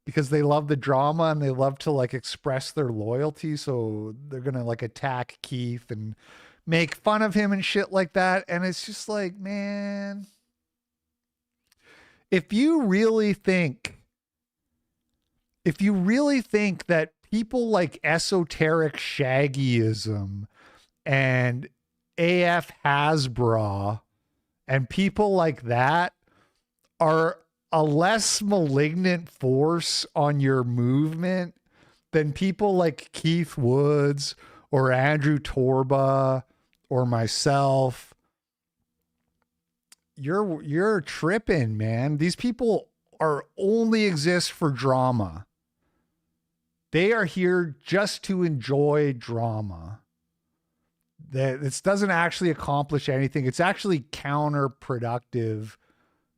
because they love the drama and they love to like express their loyalty. So they're gonna like attack Keith and make fun of him and shit like that. And it's just like, man, if you really think that people like esoteric shaggyism and AF Hasbro and people like that are a less malignant force on your movement than people like Keith Woods or Andrew Torba or myself, you're tripping, man. These people are only exist for drama. They are here just to enjoy drama. This doesn't actually accomplish anything. It's actually counterproductive.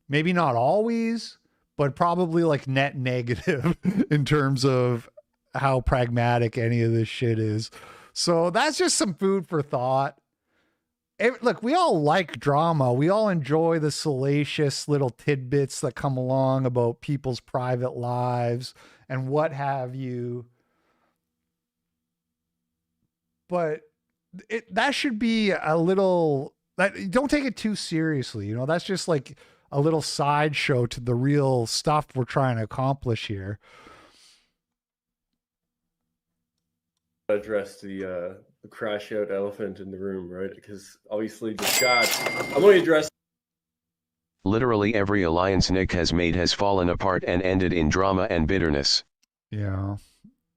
Maybe not always, but probably like net negative in terms of how pragmatic any of this shit is. So that's just some food for thought. Look, we all like drama. We all enjoy the salacious little tidbits that come along about people's private lives and what have you. But that should be a little, don't take it too seriously. You know, that's just like a little sideshow to the real stuff we're trying to accomplish here. Address the crash out elephant in the room, right? Because obviously the chat, I'm going to address. Literally every alliance Nick has made has fallen apart and ended in drama and bitterness. Yeah.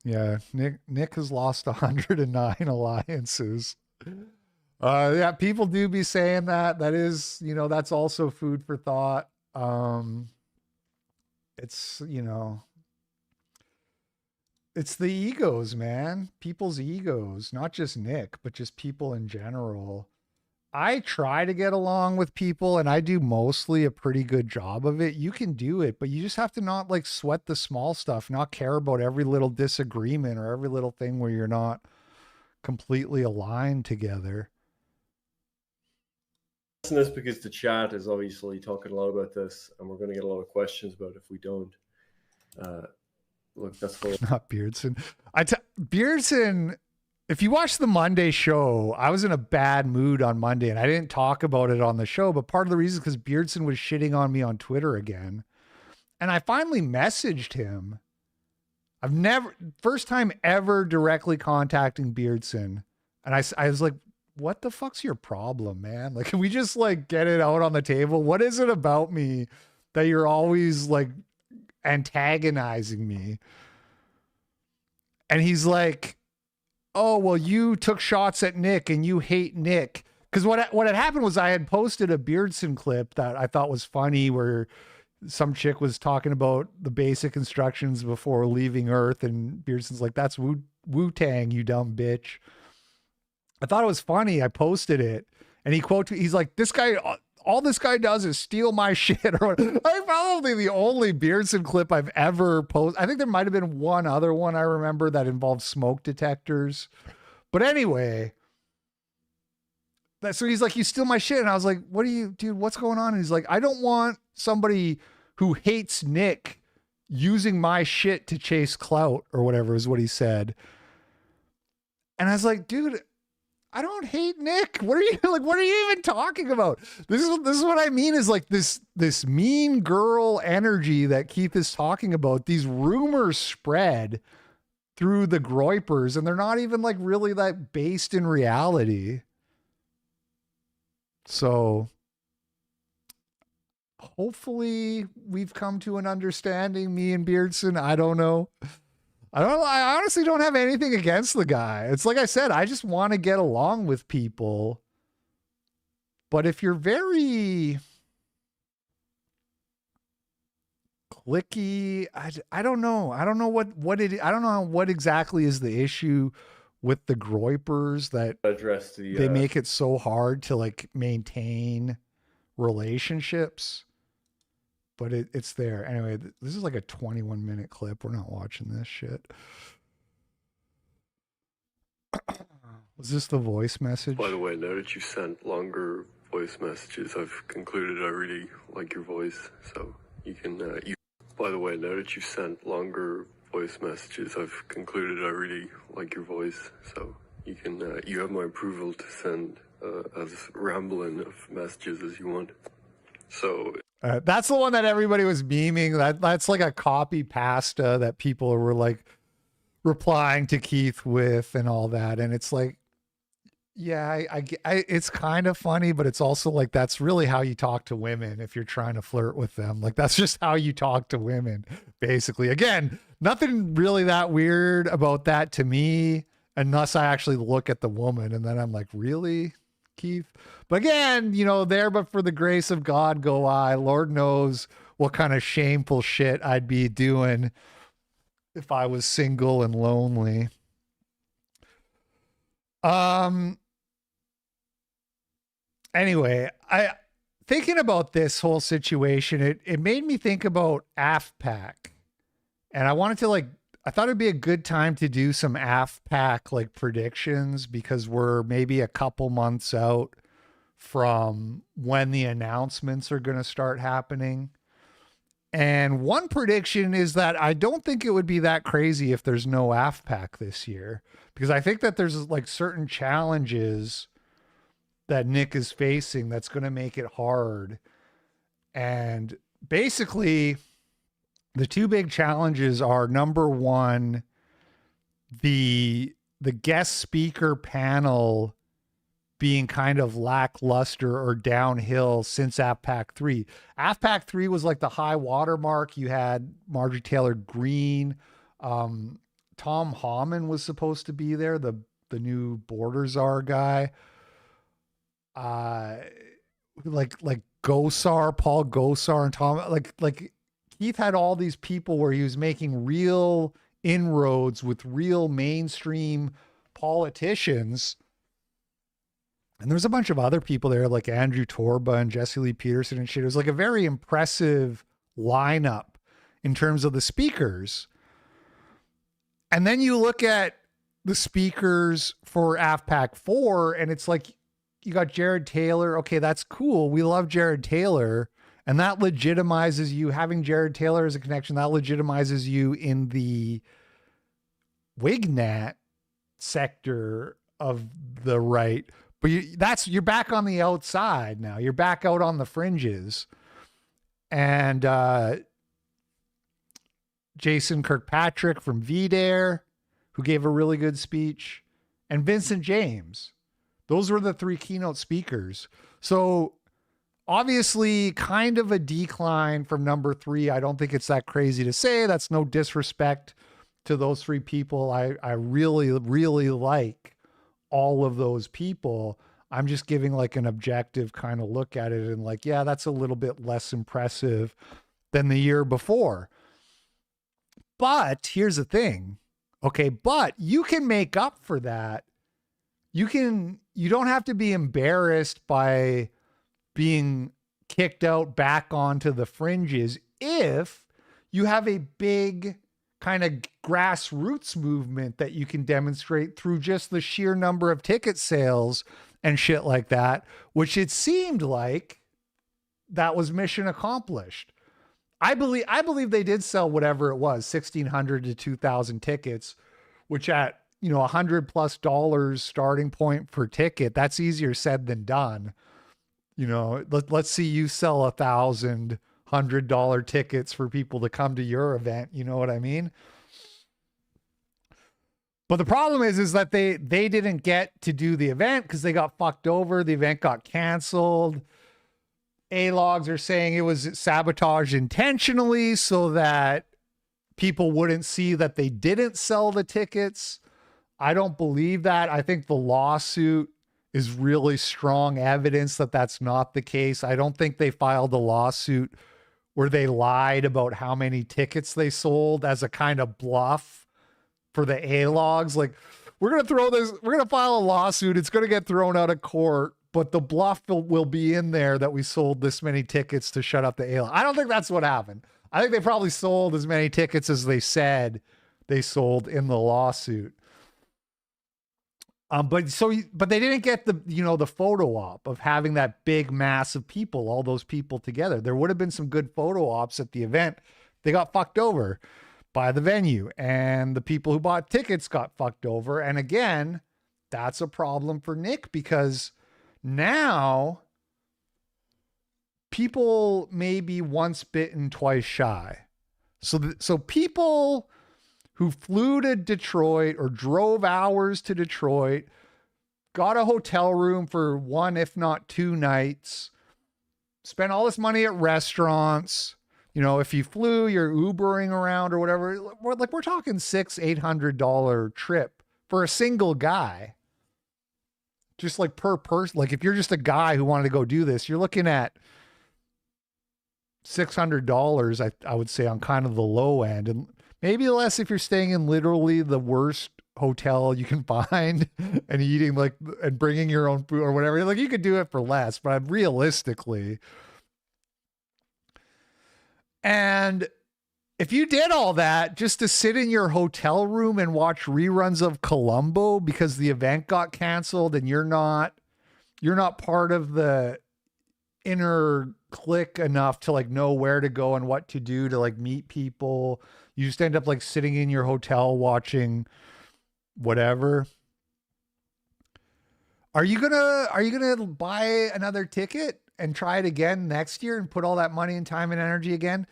Yeah. Nick has lost 109 alliances. Yeah, people do be saying that. That is, you know, that's also food for thought. It's, you know, it's the egos, man. People's egos, not just Nick, but just people in general. I try to get along with people and I do mostly a pretty good job of it. You can do it, but you just have to not like sweat the small stuff, not care about every little disagreement or every little thing where you're not completely aligned together. This because the chat is obviously talking a lot about this and we're going to get a lot of questions about it if we don't. Look, that's full. Not Beardson. Beardson, if you watch the Monday show, I was in a bad mood on Monday and I didn't talk about it on the show, but part of the reason is because Beardson was shitting on me on Twitter again. And I finally messaged him. First time ever directly contacting Beardson. And I was like, what the fuck's your problem, man? Like, can we just like get it out on the table? What is it about me that you're always like antagonizing me? And he's like, oh, well, you took shots at Nick and you hate Nick. Because what had happened was I had posted a Beardson clip that I thought was funny where some chick was talking about the basic instructions before leaving Earth. And Beardson's like, that's Wu-Tang, you dumb bitch. I thought it was funny. I posted it and he's like, this guy, all this guy does is steal my shit. Or probably the only Beardson clip I've ever posted. I think there might've been one other one I remember that involved smoke detectors. But anyway, so he's like, you steal my shit. And I was like, dude, what's going on? And he's like, I don't want somebody who hates Nick using my shit to chase clout or whatever is what he said. And I was like, dude, I don't hate Nick. What are you even talking about? This is what I mean is like this mean girl energy that Keith is talking about. These rumors spread through the Groypers and they're not even like really that based in reality. So hopefully we've come to an understanding, me and Beardson. I don't know. I honestly don't have anything against the guy. It's like I said, I just want to get along with people. But if you're very cliquey, I don't know. I don't know I don't know what exactly is the issue with the Groypers that address the they make it so hard to like maintain relationships, but it's there. Anyway, this is like a 21-minute clip. We're not watching this shit. Was this the voice message? By the way, now that you've sent longer voice messages, I've concluded I really like your voice, so you can, By the way, now that you've sent longer voice messages, I've concluded I really like your voice, so you can, you have my approval to send as rambling of messages as you want. So... that's the one that everybody was memeing. That's like a copy pasta that people were like replying to Keith with and all that. And it's like, yeah, it's kind of funny, but it's also like, that's really how you talk to women if you're trying to flirt with them. Like, that's just how you talk to women, basically. Again, nothing really that weird about that to me, unless I actually look at the woman and then I'm like, really, Keith? But again, you know, there but for the grace of God go I. Lord knows what kind of shameful shit I'd be doing if I was single and lonely. Anyway, thinking about this whole situation, it made me think about AFPAC. And I wanted to I thought it'd be a good time to do some AFPAC like predictions, because we're maybe a couple months out from when the announcements are going to start happening. And one prediction is that I don't think it would be that crazy if there's no AFPAC this year, because I think that there's like certain challenges that Nick is facing that's going to make it hard. And basically the two big challenges are, number one, the guest speaker panel being kind of lackluster or downhill since AFPAC 3. AFPAC 3 was like the high watermark. You had Marjorie Taylor Greene. Tom Homan was supposed to be there, the new border czar guy. Like Gosar, Paul Gosar, and Tom, like Keith had all these people where he was making real inroads with real mainstream politicians. And there's a bunch of other people there, like Andrew Torba and Jesse Lee Peterson and shit. It was like a very impressive lineup in terms of the speakers. And then you look at the speakers for AFPAC 4, and it's like, you got Jared Taylor. Okay, that's cool. We love Jared Taylor. And that legitimizes you. Having Jared Taylor as a connection, that legitimizes you in the Wignat sector of the right. But you're back on the outside now. You're back out on the fringes. And Jason Kirkpatrick from VDare, who gave a really good speech, and Vincent James. Those were the three keynote speakers. So obviously kind of a decline from number 3. I don't think it's that crazy to say. That's no disrespect to those three people. I really, really like all of those people. I'm just giving like an objective kind of look at it and like, yeah, that's a little bit less impressive than the year before. But here's the thing. Okay, but you can make up for that. You don't have to be embarrassed by being kicked out back onto the fringes if you have a big kind of grassroots movement that you can demonstrate through just the sheer number of ticket sales and shit like that, which it seemed like that was mission accomplished. I believe they did sell whatever it was, 1,600 to 2,000 tickets, which at, $100+ starting point per ticket, that's easier said than done. Let's see you sell 1,000 $100 tickets for people to come to your event. You know what I mean? But the problem is that they didn't get to do the event because they got fucked over. The event got canceled. A-logs are saying it was sabotaged intentionally so that people wouldn't see that they didn't sell the tickets. I don't believe that. I think the lawsuit is really strong evidence that that's not the case. I don't think they filed a lawsuit where they lied about how many tickets they sold as a kind of bluff for the A-logs. Like, we're going to file a lawsuit. It's going to get thrown out of court but the bluff will be in there that we sold this many tickets to shut up the Elon. I don't think that's what happened. I think they probably sold as many tickets as they said they sold in the lawsuit. But they didn't get the photo op of having that big mass of people, all those people together. There would have been some good photo ops at the event. They got fucked over by the venue, and the people who bought tickets got fucked over. And again, that's a problem for Nick, because now people may be once bitten, twice shy. So people who flew to Detroit or drove hours to Detroit, got a hotel room for 1, if not 2 nights, spent all this money at restaurants. You know, if you flew, you're Ubering around or whatever. We're talking $600-800 trip for a single guy. Just like per person. Like if you're just a guy who wanted to go do this, you're looking at $600, I would say, on kind of the low end. And maybe less if you're staying in literally the worst hotel you can find and eating and bringing your own food or whatever. Like you could do it for less, but realistically. And if you did all that just to sit in your hotel room and watch reruns of Columbo because the event got canceled and you're not part of the inner clique enough to know where to go and what to do to meet people. You just end up sitting in your hotel watching whatever. Are you gonna buy another ticket and try it again next year and put all that money and time and energy again?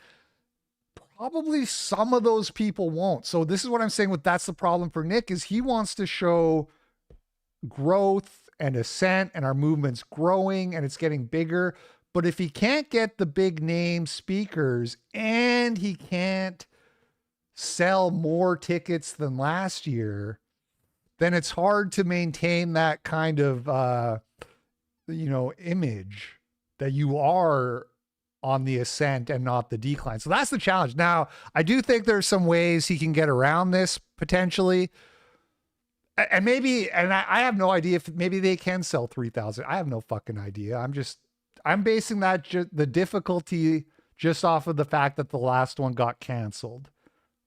Probably some of those people won't. So this is what I'm saying that's the problem for Nick, is he wants to show growth and ascent and our movement's growing and it's getting bigger. But if he can't get the big name speakers and he can't sell more tickets than last year, then it's hard to maintain that kind of, image that you are on the ascent and not the decline. So that's the challenge. Now, I do think there's some ways he can get around this potentially. And I have no idea if maybe they can sell 3,000. I have no fucking idea. I'm basing the difficulty just off of the fact that the last one got canceled.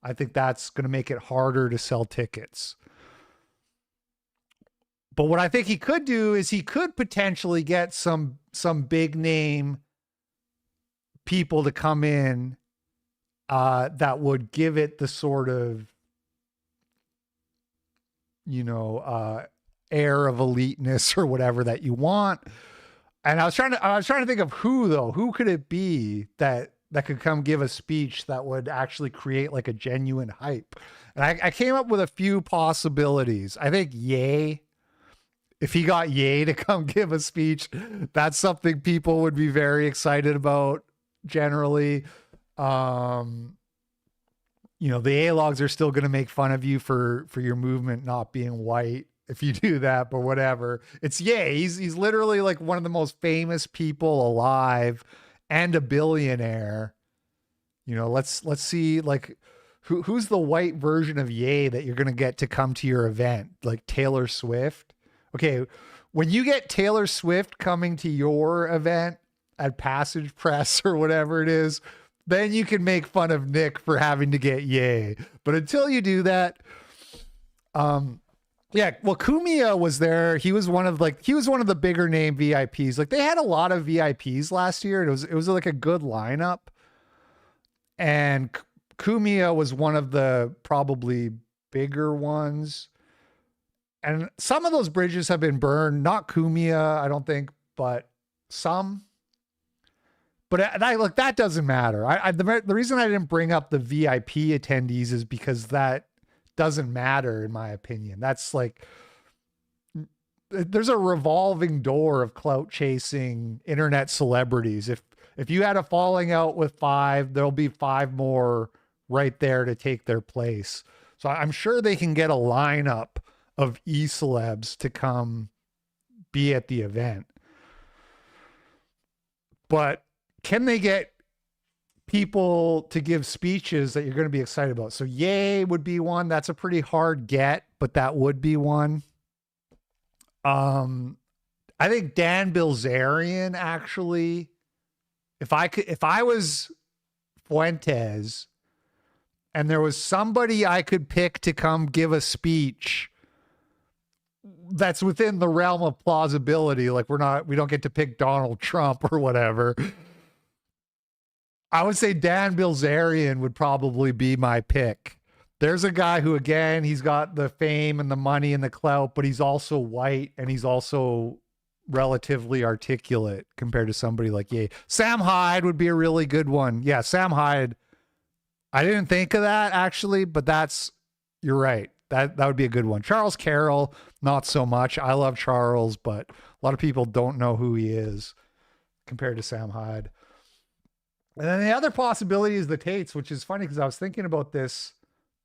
I think that's going to make it harder to sell tickets. But what I think he could do is he could potentially get some big name people to come in that would give it the sort of, air of eliteness or whatever that you want. And I was trying to think of who could it be that could come give a speech that would actually create a genuine hype. And I came up with a few possibilities. I think Ye, if he got Ye to come give a speech, that's something people would be very excited about generally. The A-logs are still going to make fun of you for your movement not being white if you do that, but whatever. It's Ye. He's literally one of the most famous people alive and a billionaire. Let's see who's the white version of Ye that you're going to get to come to your event, Taylor Swift. Okay, when you get Taylor Swift coming to your event at Passage Press or whatever it is, then you can make fun of Nick for having to get Ye. But until you do that, Kumia was there. He was one of the bigger name VIPs. They had a lot of VIPs last year. It was a good lineup. And Kumia was one of the probably bigger ones. And some of those bridges have been burned, not Kumia, I don't think, but some. But that doesn't matter. The reason I didn't bring up the VIP attendees is because that doesn't matter in my opinion. That's there's a revolving door of clout chasing internet celebrities. If you had a falling out with 5, there'll be 5 more right there to take their place. So I'm sure they can get a lineup of e-celebs to come be at the event. But can they get people to give speeches that you're going to be excited about? So Ye would be one. That's a pretty hard get, but that would be one. I think Dan Bilzerian actually, if I was Fuentes and there was somebody I could pick to come give a speech that's within the realm of plausibility, like we don't get to pick Donald Trump or whatever. I would say Dan Bilzerian would probably be my pick. There's a guy who, again, he's got the fame and the money and the clout, but he's also white and he's also relatively articulate compared to somebody like Ye. Sam Hyde would be a really good one. Yeah, Sam Hyde. I didn't think of that actually, but you're right. That would be a good one. Charles Carroll, not so much. I love Charles, but a lot of people don't know who he is compared to Sam Hyde. And then the other possibility is the Tates, which is funny because I was thinking about this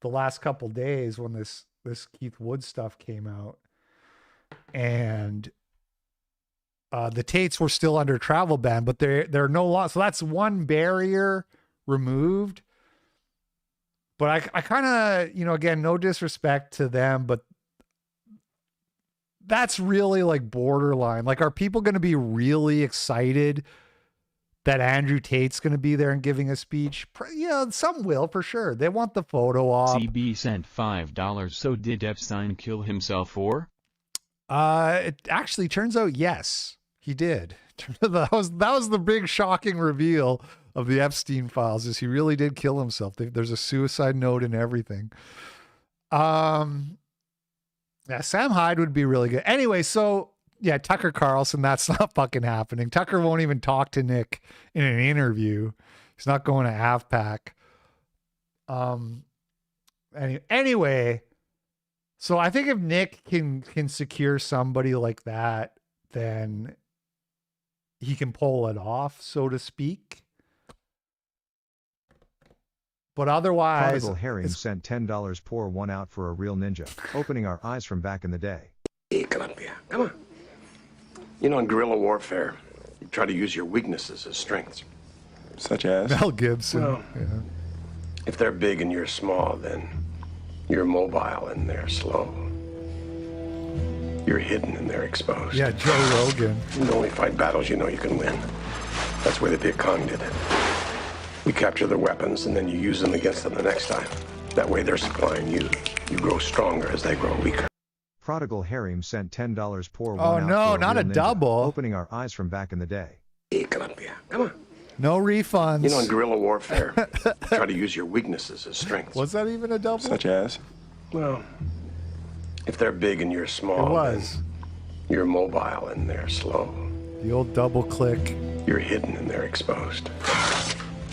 the last couple days when this Keith Wood stuff came out, and the Tates were still under travel ban, but they're no longer. So that's one barrier removed. But I kind of, again, no disrespect to them, but that's really like borderline. Like, are people going to be really excited that Andrew Tate's going to be there and giving a speech? Some will for sure. They want the photo op. CB sent $5. So did Epstein kill himself or? It actually turns out, yes, he did. That was the big shocking reveal of the Epstein files, is he really did kill himself. There's a suicide note and everything. Yeah, Sam Hyde would be really good. Anyway, so yeah, Tucker Carlson, that's not fucking happening. Tucker won't even talk to Nick in an interview. He's not going to AFPAC. Anyway, so I think if Nick can secure somebody like that, then he can pull it off, so to speak. But otherwise, Prodigal Harry sent $10. Pour one out for a real ninja, opening our eyes from back in the day. Hey, Columbia, come on. In guerrilla warfare, you try to use your weaknesses as strengths. Such as? Mel Gibson. Well, if they're big and you're small, then you're mobile and they're slow. You're hidden and they're exposed. Yeah, Joe Rogan. You only fight battles you know you can win. That's the way the Viet Cong did it. You capture their weapons and then you use them against them the next time. That way they're supplying you. You grow stronger as they grow weaker. Prodigal Harry sent $10. Pour one out. Oh no, for a not real a ninja, double. opening our eyes from back in the day. Hey, Columbia, come on. No refunds. In guerrilla warfare, you try to use your weaknesses as strengths. Was that even a double? Such as? Well, if they're big and you're small, It was. then you're mobile and they're slow. The old double click. You're hidden and they're exposed.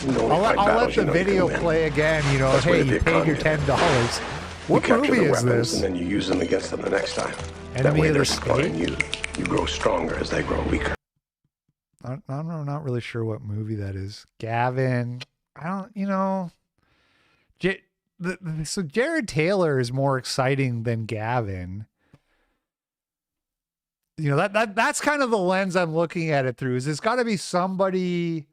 I'll let the video play again. That's Hey, where you the paid your Viet Cong $10. What you capture movie the is weapons this? and then you use them against them the next time. That Enemy way of they're the supplying you. You grow stronger as they grow weaker. I'm not really sure what movie that is. Gavin. I don't. So Jared Taylor is more exciting than Gavin. That's kind of the lens I'm looking at it through. Is it's got to be somebody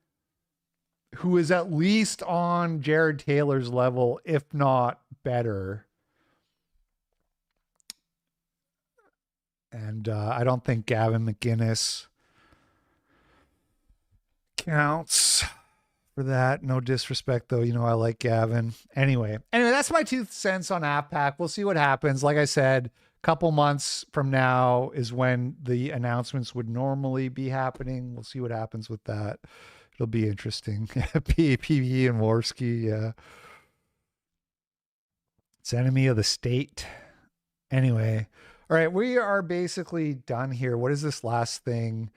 who is at least on Jared Taylor's level, if not better. And I don't think Gavin McInnes counts for that. No disrespect, though. I like Gavin. Anyway, that's my 2 cents on AFPAC. We'll see what happens. Like I said, a couple months from now is when the announcements would normally be happening. We'll see what happens with that. It'll be interesting. PvE and Warski, yeah. It's enemy of the state. Anyway, all right, we are basically done here. What is this last thing?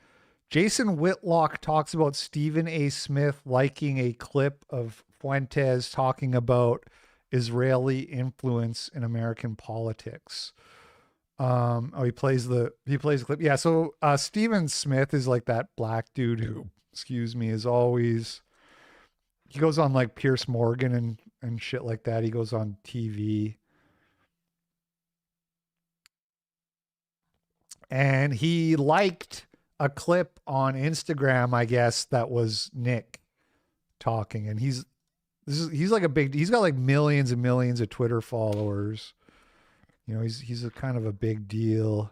Jason Whitlock talks about Stephen A. Smith liking a clip of Fuentes talking about Israeli influence in American politics. He plays the clip. Yeah, so Stephen Smith is like that black dude who, is always, he goes on like Pierce Morgan and shit like that. He goes on TV. And he liked a clip on Instagram, I guess, that was Nick talking. And he's got like millions and millions of Twitter followers. He's a kind of a big deal.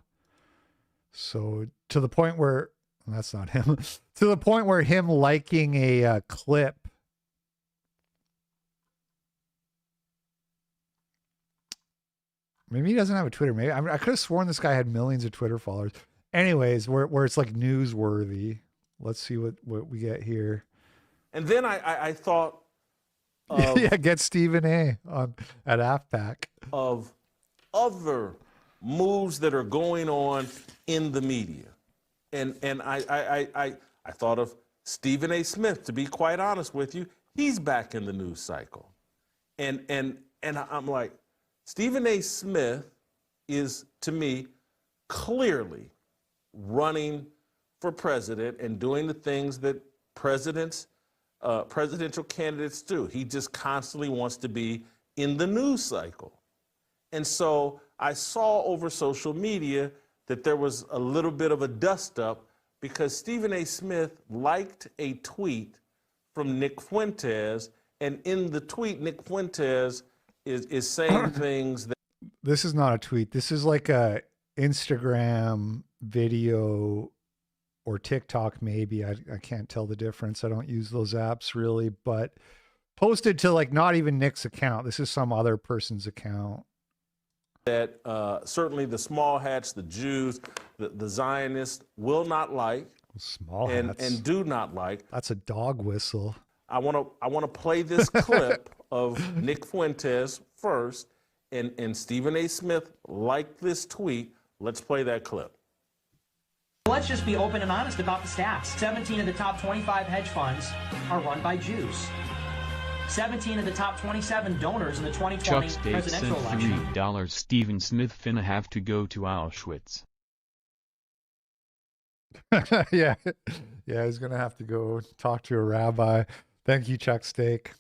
So to the point where, that's not him, to the point where him liking a clip. Maybe he doesn't have a Twitter. Maybe I could have sworn this guy had millions of Twitter followers. Anyways, where it's like newsworthy. Let's see what we get here. And then I thought of, yeah, get Stephen A at AFPAC. Of other moves that are going on in the media. And I thought of Stephen A. Smith, to be quite honest with you. He's back in the news cycle. And I'm like, Stephen A. Smith is, to me, clearly running for president and doing the things that presidential candidates do. He just constantly wants to be in the news cycle. And so I saw over social media that there was a little bit of a dust-up because Stephen A. Smith liked a tweet from Nick Fuentes, and in the tweet, Nick Fuentes is saying things that... This is not a tweet. This is like a Instagram video or TikTok maybe. I can't tell the difference. I don't use those apps really, but posted to like not even Nick's account. This is some other person's account. That certainly the small hats, the Jews, the Zionists will not like. Small hats. And do not like. That's a dog whistle. I want to play this clip of Nick Fuentes first, and Stephen A. Smith liked this tweet. Let's play that clip. Let's just be open and honest about the stats. 17 of the top 25 hedge funds are run by Jews. 17 of the top 27 donors in the 2020 Chuck Tate presidential sent election. $3. Stephen Smith finna have to go to Auschwitz. yeah, he's gonna have to go talk to a rabbi. Thank you, Chuck Steak.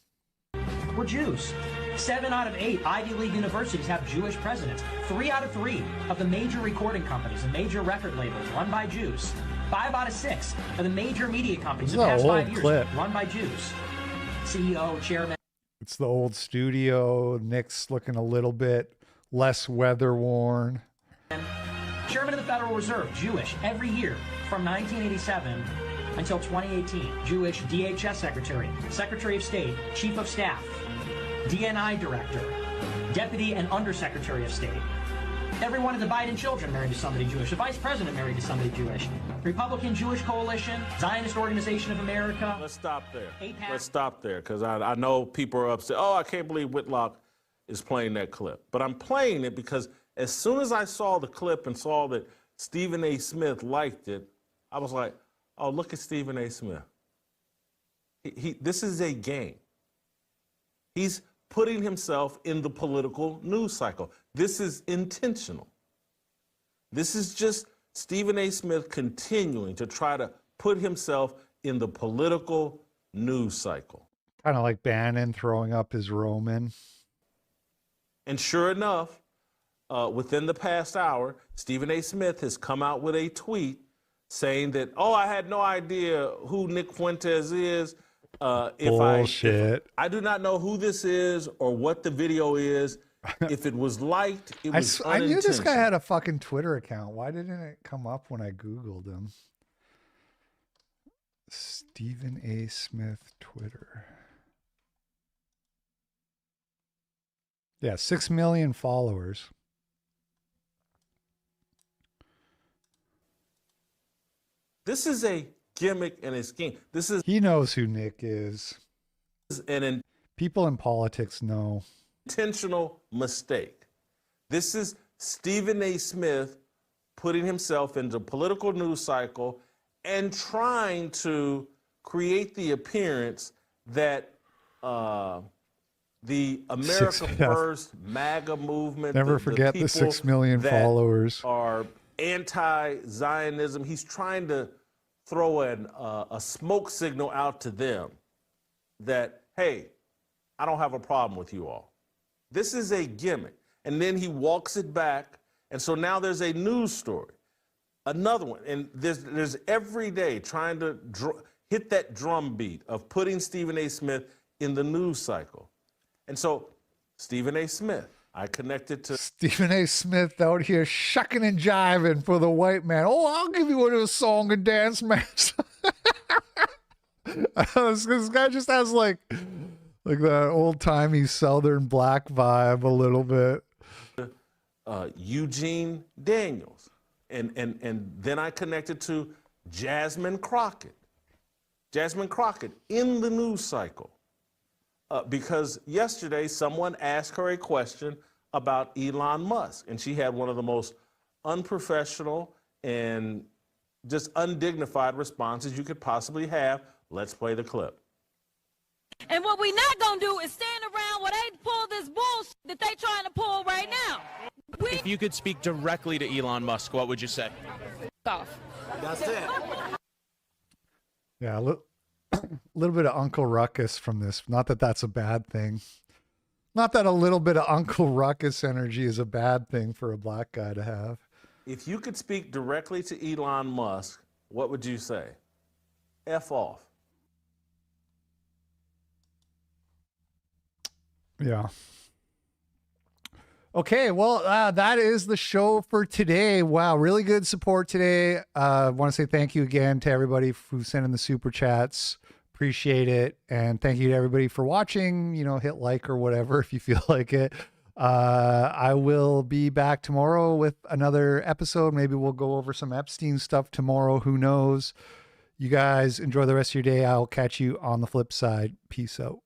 We're Jews. 7 out of 8 Ivy League universities have Jewish presidents. 3 out of 3 of the major recording companies and major record labels run by Jews. 5 out of 6 of the major media companies in the past 5 years run by Jews. CEO, chairman. It's the old studio. Nick's looking a little bit less weather worn. Chairman of the Federal Reserve, Jewish, every year from 1987 until 2018. Jewish DHS Secretary, Secretary of State, Chief of Staff, DNI Director, Deputy and Undersecretary of State. Every one of the Biden children married to somebody Jewish. The Vice President married to somebody Jewish. Republican Jewish Coalition, Zionist Organization of America. Let's stop there. Let's stop there, because I know people are upset. Oh, I can't believe Whitlock is playing that clip. But I'm playing it because as soon as I saw the clip and saw that Stephen A. Smith liked it, I was like, oh, look at Stephen A. Smith. This is a game. He's putting himself in the political news cycle. This is intentional. This is just Stephen A. Smith continuing to try to put himself in the political news cycle. Kind of like Bannon throwing up his Roman. And sure enough, within the past hour, Stephen A. Smith has come out with a tweet saying that, oh, I had no idea who Nick Fuentes is. Bullshit. I do not know who this is or what the video is. If it was liked, it was I knew this guy had a fucking Twitter account. Why didn't it come up when I Googled him? Stephen A. Smith Twitter. Yeah, 6 million followers. This is a gimmick and a scheme. He knows who Nick is. People in politics know. Intentional mistake. This is Stephen A. Smith putting himself into political news cycle and trying to create the appearance that the America First MAGA movement. Never forget the 6 million followers are anti-Zionism. He's trying to throw a smoke signal out to them that, hey, I don't have a problem with you all. This is a gimmick. And then he walks it back. And so now there's a news story, another one. And there's every day trying to hit that drum beat of putting Stephen A. Smith in the news cycle. And so Stephen A. Smith, I connected to Stephen A. Smith out here shucking and jiving for the white man. Oh, I'll give you one of those song and dance matches. This guy just has like that old timey Southern black vibe a little bit. Eugene Daniels, and then I connected to Jasmine Crockett. Jasmine Crockett in the news cycle, because yesterday someone asked her a question about Elon Musk, and she had one of the most unprofessional and just undignified responses you could possibly have. Let's play the clip. And what we not gonna do is stand around while they pull this bullshit that they trying to pull right now. If you could speak directly to Elon Musk, what would you say? Off. That's it. Yeah, a little bit of Uncle Ruckus from this. Not that that's a bad thing. Not that a little bit of Uncle Ruckus energy is a bad thing for a black guy to have. If you could speak directly to Elon Musk, what would you say? F off. Yeah. Okay, well, that is the show for today. Wow, really good support today. I want to say thank you again to everybody who sent in the super chats. Appreciate it. And thank you to everybody for watching. You know, hit like or whatever if you feel like it. I will be back tomorrow with another episode. Maybe we'll go over some Epstein stuff tomorrow. Who knows? You guys enjoy the rest of your day. I'll catch you on the flip side. Peace out.